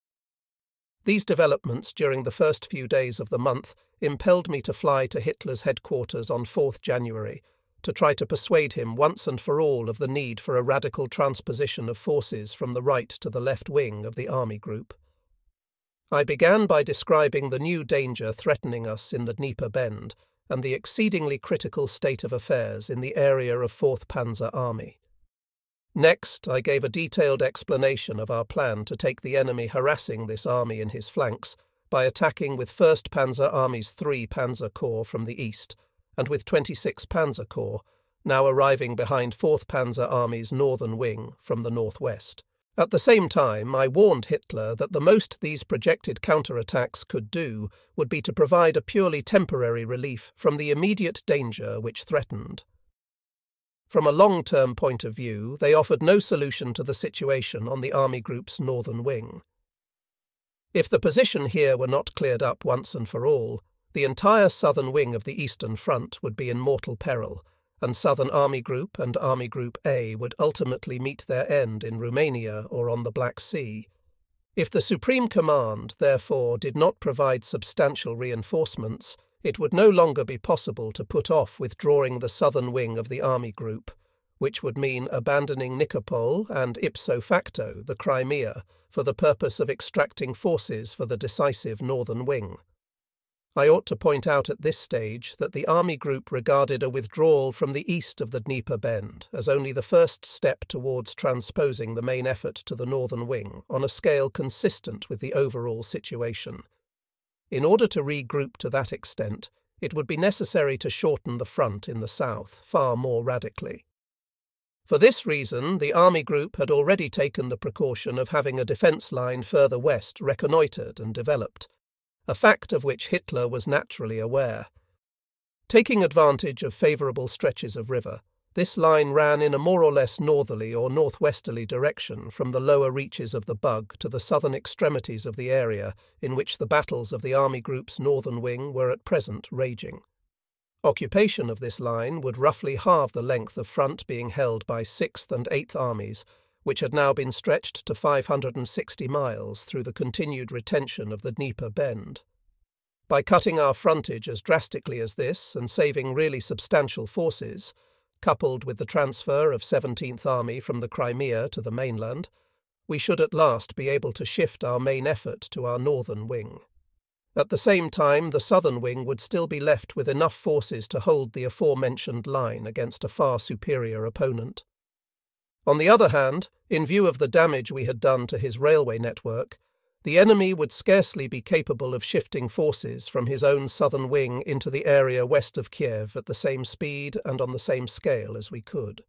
These developments during the first few days of the month impelled me to fly to Hitler's headquarters on 4th January to try to persuade him once and for all of the need for a radical transposition of forces from the right to the left wing of the army group. I began by describing the new danger threatening us in the Dnieper Bend and the exceedingly critical state of affairs in the area of 4th Panzer Army. Next, I gave a detailed explanation of our plan to take the enemy harassing this army in his flanks by attacking with 1st Panzer Army's 3 Panzer Corps from the east, and with 26 Panzer Corps, now arriving behind 4th Panzer Army's northern wing from the northwest. At the same time, I warned Hitler that the most these projected counterattacks could do would be to provide a purely temporary relief from the immediate danger which threatened. From a long-term point of view, they offered no solution to the situation on the army group's northern wing. If the position here were not cleared up once and for all, the entire southern wing of the Eastern Front would be in mortal peril, and Southern Army Group and Army Group A would ultimately meet their end in Romania or on the Black Sea. If the Supreme Command, therefore, did not provide substantial reinforcements, it would no longer be possible to put off withdrawing the southern wing of the army group, which would mean abandoning Nikopol and ipso facto the Crimea for the purpose of extracting forces for the decisive northern wing. I ought to point out at this stage that the army group regarded a withdrawal from the east of the Dnieper Bend as only the first step towards transposing the main effort to the northern wing on a scale consistent with the overall situation. In order to regroup to that extent, it would be necessary to shorten the front in the south far more radically. For this reason, the army group had already taken the precaution of having a defence line further west reconnoitred and developed, a fact of which Hitler was naturally aware. Taking advantage of favourable stretches of river, this line ran in a more or less northerly or northwesterly direction from the lower reaches of the Bug to the southern extremities of the area in which the battles of the army group's northern wing were at present raging. Occupation of this line would roughly halve the length of front being held by 6th and 8th Armies, which had now been stretched to 560 miles through the continued retention of the Dnieper Bend. By cutting our frontage as drastically as this and saving really substantial forces, coupled with the transfer of 17th Army from the Crimea to the mainland, we should at last be able to shift our main effort to our northern wing. At the same time, the southern wing would still be left with enough forces to hold the aforementioned line against a far superior opponent. On the other hand, in view of the damage we had done to his railway network, the enemy would scarcely be capable of shifting forces from his own southern wing into the area west of Kiev at the same speed and on the same scale as we could.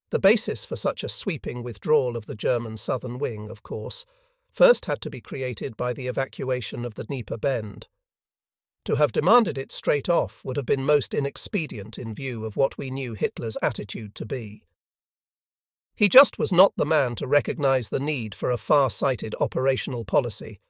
The basis for such a sweeping withdrawal of the German southern wing, of course, first had to be created by the evacuation of the Dnieper Bend. To have demanded it straight off would have been most inexpedient in view of what we knew Hitler's attitude to be. He just was not the man to recognize the need for a far-sighted operational policy.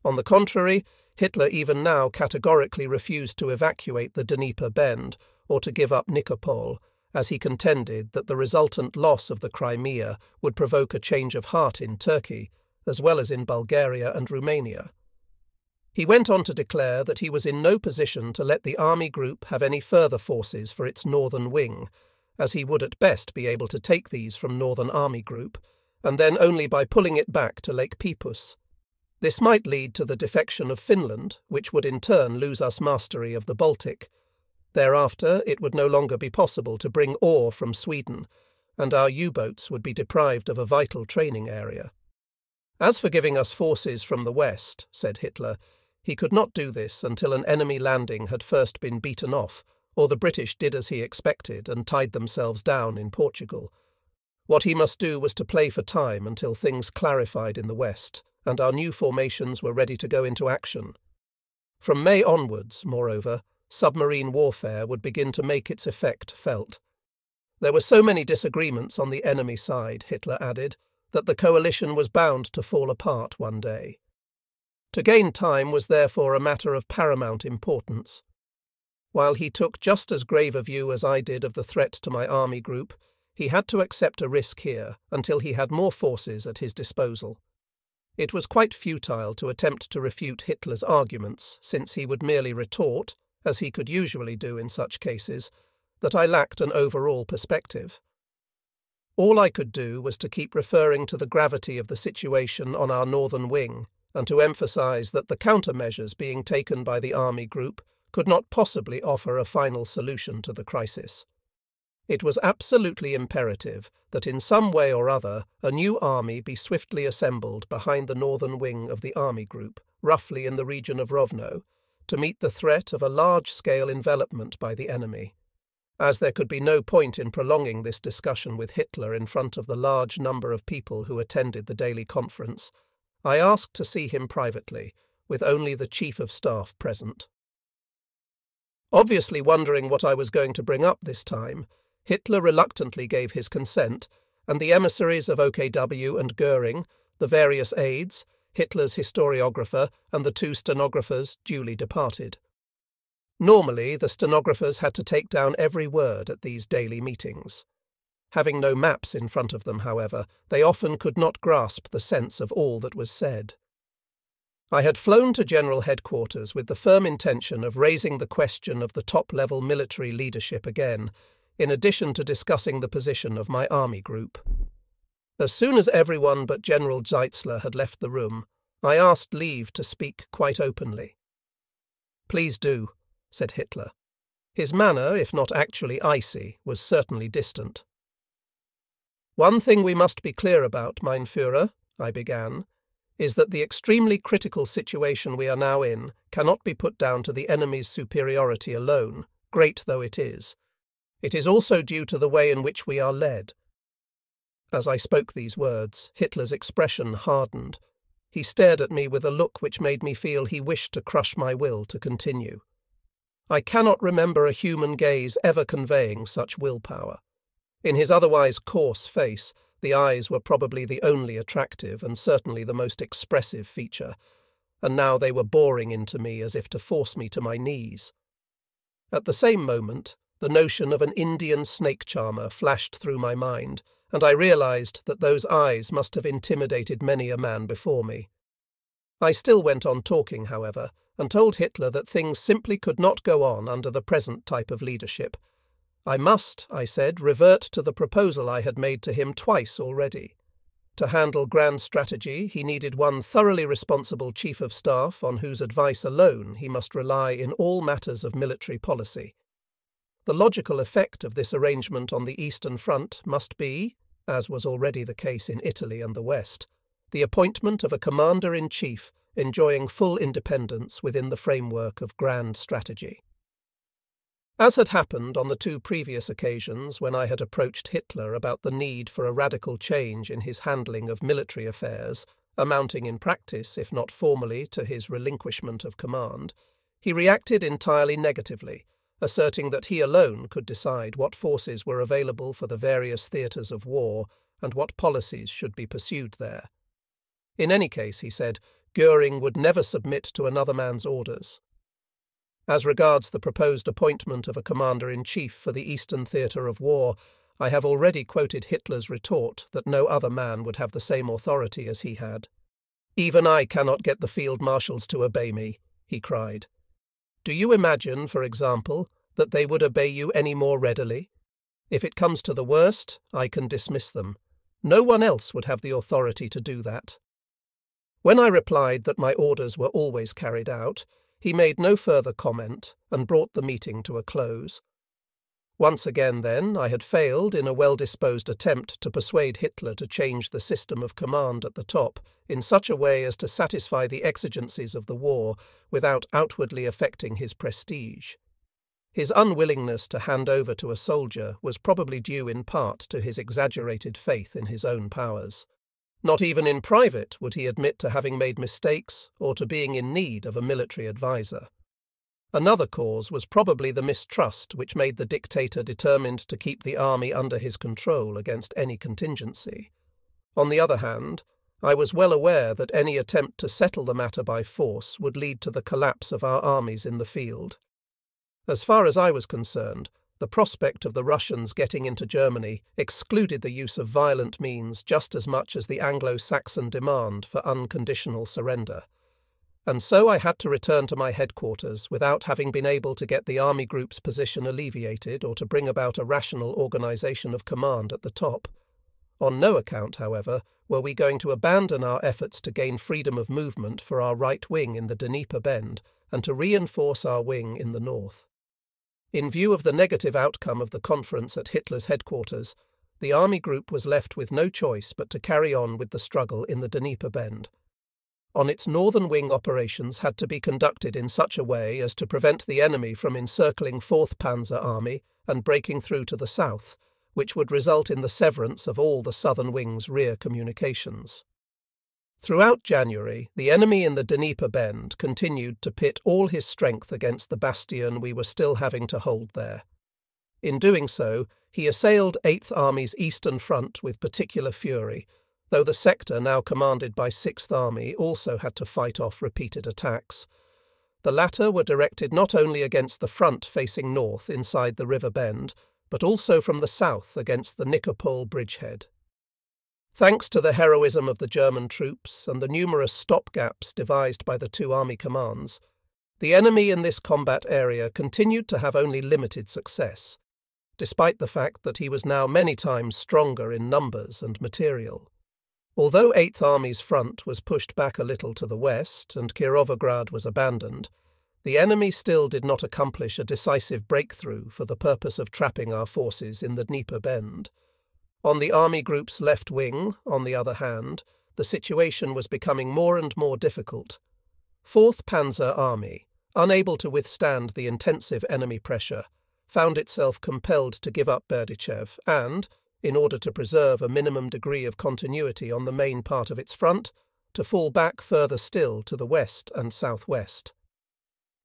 On the contrary, Hitler even now categorically refused to evacuate the Dnieper Bend or to give up Nikopol, as he contended that the resultant loss of the Crimea would provoke a change of heart in Turkey, as well as in Bulgaria and Romania. He went on to declare that he was in no position to let the army group have any further forces for its northern wing, as he would at best be able to take these from Northern Army Group, and then only by pulling it back to Lake Peipus. This might lead to the defection of Finland, which would in turn lose us mastery of the Baltic. Thereafter, it would no longer be possible to bring ore from Sweden, and our U-boats would be deprived of a vital training area. As for giving us forces from the west, said Hitler, he could not do this until an enemy landing had first been beaten off, or the British did as he expected and tied themselves down in Portugal. What he must do was to play for time until things clarified in the west, and our new formations were ready to go into action. From May onwards, moreover, submarine warfare would begin to make its effect felt. There were so many disagreements on the enemy side, Hitler added, that the coalition was bound to fall apart one day. To gain time was therefore a matter of paramount importance. While he took just as grave a view as I did of the threat to my army group, he had to accept a risk here until he had more forces at his disposal. It was quite futile to attempt to refute Hitler's arguments, since he would merely retort, as he could usually do in such cases, that I lacked an overall perspective. All I could do was to keep referring to the gravity of the situation on our northern wing, and to emphasize that the countermeasures being taken by the army group could not possibly offer a final solution to the crisis. It was absolutely imperative that in some way or other a new army be swiftly assembled behind the northern wing of the army group, roughly in the region of Rovno, to meet the threat of a large-scale envelopment by the enemy. As there could be no point in prolonging this discussion with Hitler in front of the large number of people who attended the daily conference, I asked to see him privately, with only the Chief of Staff present. Obviously wondering what I was going to bring up this time, Hitler reluctantly gave his consent, and the emissaries of OKW and Goering, the various aides, Hitler's historiographer, and the 2 stenographers duly departed. Normally, the stenographers had to take down every word at these daily meetings. Having no maps in front of them, however, they often could not grasp the sense of all that was said. I had flown to General Headquarters with the firm intention of raising the question of the top-level military leadership again, in addition to discussing the position of my army group. As soon as everyone but General Zeitzler had left the room, I asked leave to speak quite openly. "Please do," said Hitler. His manner, if not actually icy, was certainly distant. "One thing we must be clear about, mein Führer," I began, "is that the extremely critical situation we are now in cannot be put down to the enemy's superiority alone, great though it is. It is also due to the way in which we are led." As I spoke these words, Hitler's expression hardened. He stared at me with a look which made me feel he wished to crush my will to continue. I cannot remember a human gaze ever conveying such willpower. In his otherwise coarse face, the eyes were probably the only attractive and certainly the most expressive feature, and now they were boring into me as if to force me to my knees. At the same moment, the notion of an Indian snake charmer flashed through my mind, and I realized that those eyes must have intimidated many a man before me. I still went on talking, however, and told Hitler that things simply could not go on under the present type of leadership. I must, I said, revert to the proposal I had made to him twice already. To handle grand strategy, he needed one thoroughly responsible chief of staff on whose advice alone he must rely in all matters of military policy. The logical effect of this arrangement on the Eastern Front must be, as was already the case in Italy and the West, the appointment of a commander-in-chief enjoying full independence within the framework of grand strategy. As had happened on the two previous occasions when I had approached Hitler about the need for a radical change in his handling of military affairs, amounting in practice, if not formally, to his relinquishment of command, he reacted entirely negatively, asserting that he alone could decide what forces were available for the various theatres of war and what policies should be pursued there. In any case, he said, Göring would never submit to another man's orders. As regards the proposed appointment of a commander-in-chief for the Eastern theatre of war, I have already quoted Hitler's retort that no other man would have the same authority as he had. "Even I cannot get the field marshals to obey me," he cried. "Do you imagine, for example, that they would obey you any more readily? If it comes to the worst, I can dismiss them. No one else would have the authority to do that." When I replied that my orders were always carried out, he made no further comment and brought the meeting to a close. Once again, then, I had failed in a well-disposed attempt to persuade Hitler to change the system of command at the top in such a way as to satisfy the exigencies of the war without outwardly affecting his prestige. His unwillingness to hand over to a soldier was probably due in part to his exaggerated faith in his own powers. Not even in private would he admit to having made mistakes or to being in need of a military adviser. Another cause was probably the mistrust which made the dictator determined to keep the army under his control against any contingency. On the other hand, I was well aware that any attempt to settle the matter by force would lead to the collapse of our armies in the field. As far as I was concerned, the prospect of the Russians getting into Germany excluded the use of violent means just as much as the Anglo-Saxon demand for unconditional surrender. And so I had to return to my headquarters without having been able to get the army group's position alleviated or to bring about a rational organisation of command at the top. On no account, however, were we going to abandon our efforts to gain freedom of movement for our right wing in the Dnieper Bend and to reinforce our wing in the north. In view of the negative outcome of the conference at Hitler's headquarters, the army group was left with no choice but to carry on with the struggle in the Dnieper Bend. On its northern wing, operations had to be conducted in such a way as to prevent the enemy from encircling 4th Panzer Army and breaking through to the south, which would result in the severance of all the southern wing's rear communications. Throughout January, the enemy in the Dnieper Bend continued to pit all his strength against the bastion we were still having to hold there. In doing so, he assailed 8th Army's eastern front with particular fury, though the sector now commanded by 6th Army also had to fight off repeated attacks. The latter were directed not only against the front facing north inside the river bend, but also from the south against the Nikopol bridgehead. Thanks to the heroism of the German troops and the numerous stopgaps devised by the two army commands, the enemy in this combat area continued to have only limited success, despite the fact that he was now many times stronger in numbers and material. Although 8th Army's front was pushed back a little to the west and Kirovograd was abandoned, the enemy still did not accomplish a decisive breakthrough for the purpose of trapping our forces in the Dnieper Bend. On the army group's left wing, on the other hand, the situation was becoming more and more difficult. 4th Panzer Army, unable to withstand the intensive enemy pressure, found itself compelled to give up Berdichev and, in order to preserve a minimum degree of continuity on the main part of its front, to fall back further still to the west and southwest.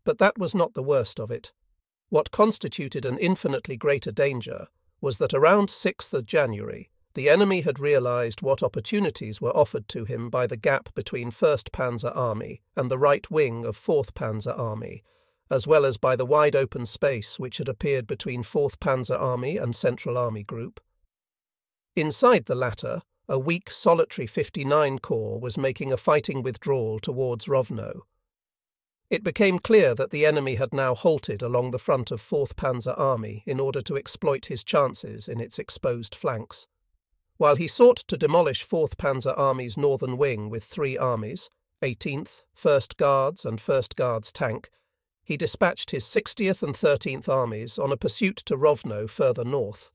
But that was not the worst of it. What constituted an infinitely greater danger was that around 6th of January, the enemy had realised what opportunities were offered to him by the gap between 1st Panzer Army and the right wing of 4th Panzer Army, as well as by the wide open space which had appeared between 4th Panzer Army and Central Army Group. Inside the latter, a weak solitary 59 Corps was making a fighting withdrawal towards Rovno. It became clear that the enemy had now halted along the front of 4th Panzer Army in order to exploit his chances in its exposed flanks. While he sought to demolish 4th Panzer Army's northern wing with 3 armies, 18th, 1st Guards and 1st Guards tank, he dispatched his 60th and 13th Armies on a pursuit to Rovno further north.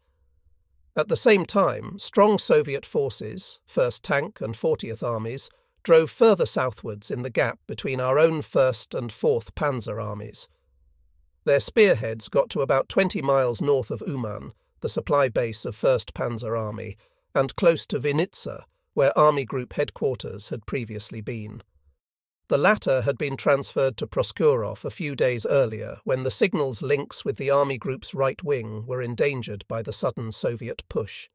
At the same time, strong Soviet forces, 1st Tank and 40th Armies, drove further southwards in the gap between our own 1st and 4th Panzer armies. Their spearheads got to about 20 miles north of Uman, the supply base of 1st Panzer Army, and close to Vinitsa, where Army Group headquarters had previously been. The latter had been transferred to Proskurov a few days earlier when the signals links with the Army Group's right wing were endangered by the sudden Soviet push.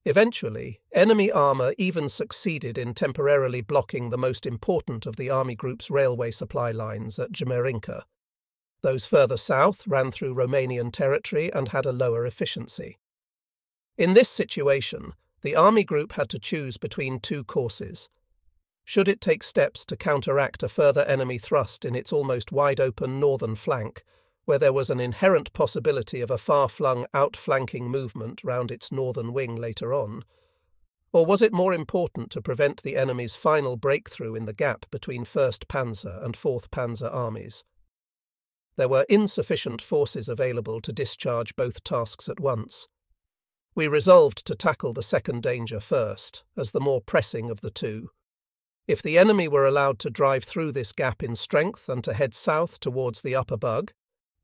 Eventually, enemy armour even succeeded in temporarily blocking the most important of the Army Group's railway supply lines at Jmerinka. Those further south ran through Romanian territory and had a lower efficiency. In this situation, the Army Group had to choose between two courses. Should it take steps to counteract a further enemy thrust in its almost wide-open northern flank, where there was an inherent possibility of a far-flung outflanking movement round its northern wing later on? Or was it more important to prevent the enemy's final breakthrough in the gap between 1st Panzer and 4th Panzer armies? There were insufficient forces available to discharge both tasks at once. We resolved to tackle the second danger first, as the more pressing of the two. If the enemy were allowed to drive through this gap in strength and to head south towards the Upper Bug,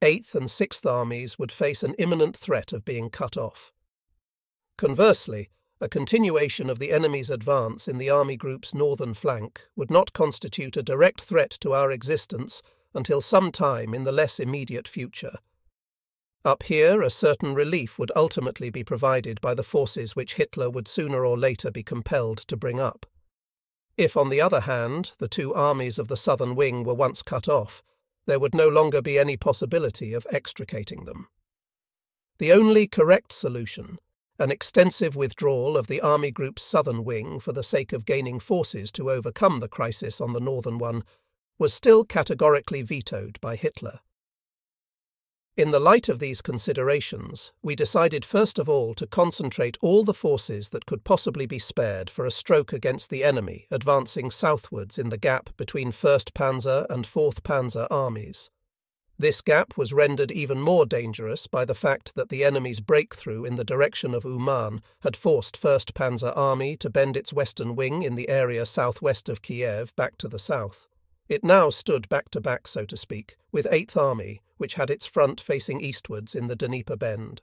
8th and 6th Armies would face an imminent threat of being cut off. Conversely, a continuation of the enemy's advance in the Army Group's northern flank would not constitute a direct threat to our existence until some time in the less immediate future. Up here, a certain relief would ultimately be provided by the forces which Hitler would sooner or later be compelled to bring up. If, on the other hand, the two armies of the southern wing were once cut off, there would no longer be any possibility of extricating them. The only correct solution, an extensive withdrawal of the Army Group's southern wing for the sake of gaining forces to overcome the crisis on the northern one, was still categorically vetoed by Hitler. In the light of these considerations, we decided first of all to concentrate all the forces that could possibly be spared for a stroke against the enemy advancing southwards in the gap between 1st Panzer and 4th Panzer armies. This gap was rendered even more dangerous by the fact that the enemy's breakthrough in the direction of Uman had forced 1st Panzer Army to bend its western wing in the area southwest of Kiev back to the south. It now stood back-to-back, so to speak, with 8th Army, which had its front facing eastwards in the Dnieper Bend.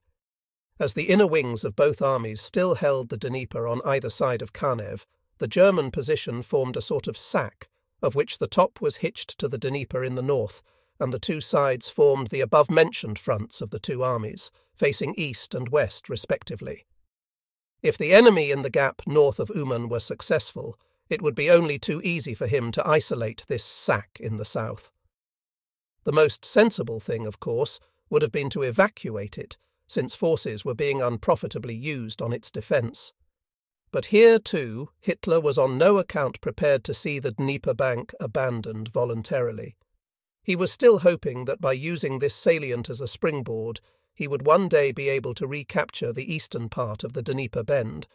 As the inner wings of both armies still held the Dnieper on either side of Kanev, the German position formed a sort of sack, of which the top was hitched to the Dnieper in the north, and the two sides formed the above-mentioned fronts of the two armies, facing east and west respectively. If the enemy in the gap north of Uman were successful, it would be only too easy for him to isolate this sack in the south. The most sensible thing, of course, would have been to evacuate it, since forces were being unprofitably used on its defence. But here, too, Hitler was on no account prepared to see the Dnieper bank abandoned voluntarily. He was still hoping that by using this salient as a springboard, he would one day be able to recapture the eastern part of the Dnieper Bend,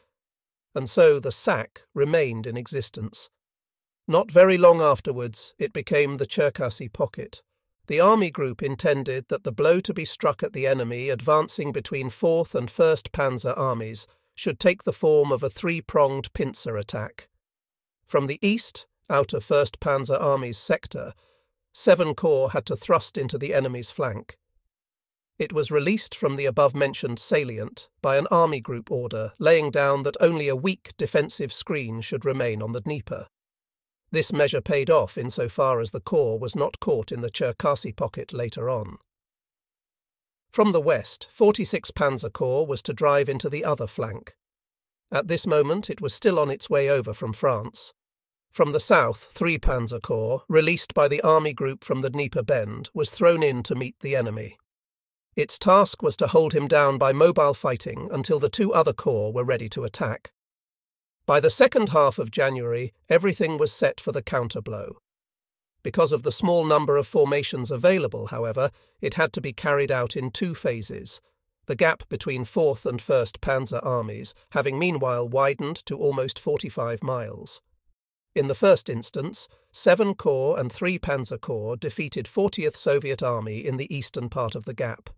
and so the sack remained in existence. Not very long afterwards, it became the Cherkasy Pocket. The Army Group intended that the blow to be struck at the enemy advancing between 4th and 1st Panzer armies should take the form of a three-pronged pincer attack. From the east, out of 1st Panzer Army's sector, 7 Corps had to thrust into the enemy's flank. It was released from the above-mentioned salient by an Army Group order laying down that only a weak defensive screen should remain on the Dnieper. This measure paid off insofar as the Corps was not caught in the Cherkasy Pocket later on. From the west, 46 Panzer Corps was to drive into the other flank. At this moment it was still on its way over from France. From the south, 3 Panzer Corps, released by the Army Group from the Dnieper Bend, was thrown in to meet the enemy. Its task was to hold him down by mobile fighting until the 2 other corps were ready to attack. By the second half of January, everything was set for the counterblow. Because of the small number of formations available, however, it had to be carried out in 2 phases, the gap between 4th and 1st Panzer armies having meanwhile widened to almost 45 miles. In the first instance, 7 Corps and 3 Panzer Corps defeated 40th Soviet Army in the eastern part of the gap.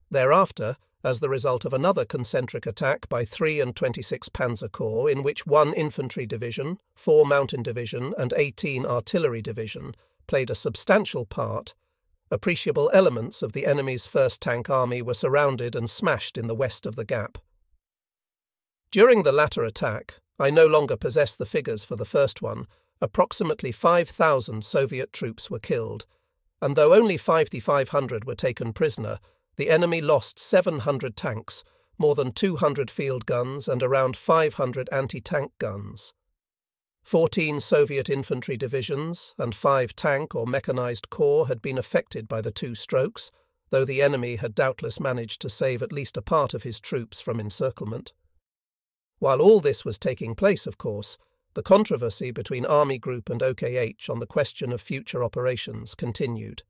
Thereafter, as the result of another concentric attack by 3 and 26 Panzer Corps, in which 1 infantry division, 4 mountain division and 18 artillery division played a substantial part, appreciable elements of the enemy's 1st Tank Army were surrounded and smashed in the west of the gap. During the latter attack, I no longer possess the figures for the first one, approximately 5,000 Soviet troops were killed, and though only 5,500 were taken prisoner, the enemy lost 700 tanks, more than 200 field guns and around 500 anti-tank guns. 14 Soviet infantry divisions and 5 tank or mechanized corps had been affected by the 2 strokes, though the enemy had doubtless managed to save at least a part of his troops from encirclement. While all this was taking place, of course, the controversy between Army Group and OKH on the question of future operations continued.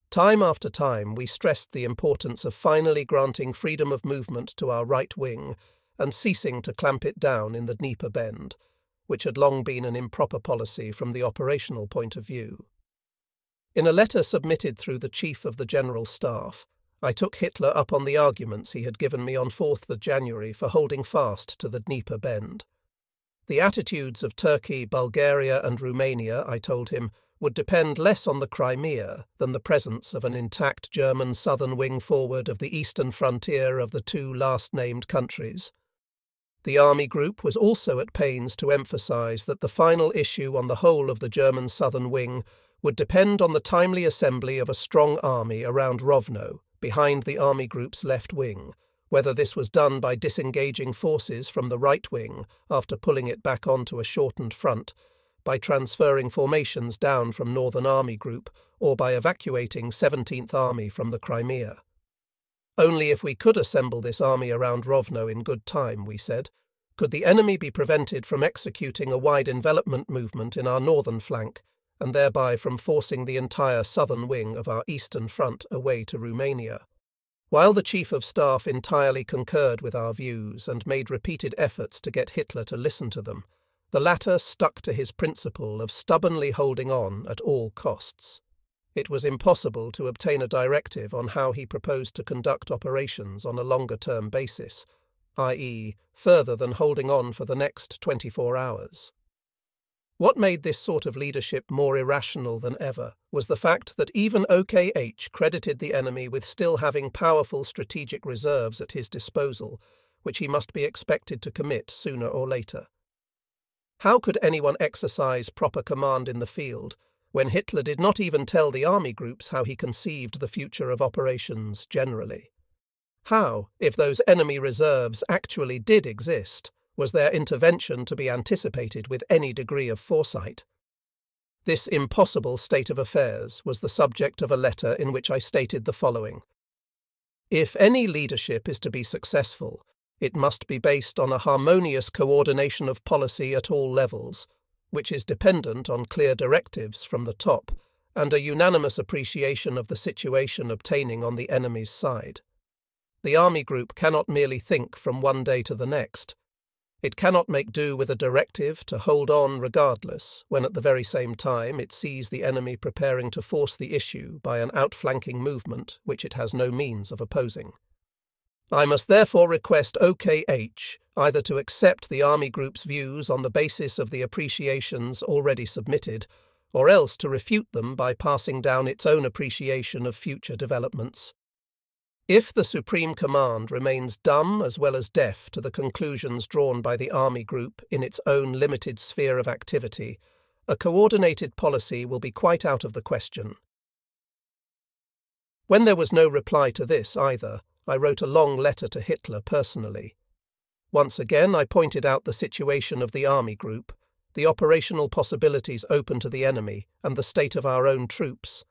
Time after time we stressed the importance of finally granting freedom of movement to our right wing and ceasing to clamp it down in the Dnieper Bend, which had long been an improper policy from the operational point of view. In a letter submitted through the Chief of the General Staff, I took Hitler up on the arguments he had given me on 4th January for holding fast to the Dnieper Bend. The attitudes of Turkey, Bulgaria and Romania, I told him, would depend less on the Crimea than the presence of an intact German southern wing forward of the eastern frontier of the 2 last-named countries. The Army Group was also at pains to emphasize that the final issue on the whole of the German southern wing would depend on the timely assembly of a strong army around Rovno, behind the Army Group's left wing, whether this was done by disengaging forces from the right wing after pulling it back onto a shortened front, by transferring formations down from Northern Army Group, or by evacuating 17th Army from the Crimea. Only if we could assemble this army around Rovno in good time, we said, could the enemy be prevented from executing a wide envelopment movement in our northern flank, and thereby from forcing the entire southern wing of our eastern front away to Romania. While the Chief of Staff entirely concurred with our views and made repeated efforts to get Hitler to listen to them, the latter stuck to his principle of stubbornly holding on at all costs. It was impossible to obtain a directive on how he proposed to conduct operations on a longer-term basis, i.e., further than holding on for the next 24 hours. What made this sort of leadership more irrational than ever was the fact that even OKH credited the enemy with still having powerful strategic reserves at his disposal, which he must be expected to commit sooner or later. How could anyone exercise proper command in the field when Hitler did not even tell the army groups how he conceived the future of operations generally? How, if those enemy reserves actually did exist, was their intervention to be anticipated with any degree of foresight? This impossible state of affairs was the subject of a letter in which I stated the following: If any leadership is to be successful, it must be based on a harmonious coordination of policy at all levels, which is dependent on clear directives from the top and a unanimous appreciation of the situation obtaining on the enemy's side. The Army Group cannot merely think from one day to the next. It cannot make do with a directive to hold on regardless, when at the very same time it sees the enemy preparing to force the issue by an outflanking movement which it has no means of opposing. I must therefore request OKH either to accept the Army Group's views on the basis of the appreciations already submitted, or else to refute them by passing down its own appreciation of future developments. If the Supreme Command remains dumb as well as deaf to the conclusions drawn by the Army Group in its own limited sphere of activity, a coordinated policy will be quite out of the question. When there was no reply to this either, I wrote a long letter to Hitler personally. Once again I pointed out the situation of the Army Group, the operational possibilities open to the enemy, and the state of our own troops,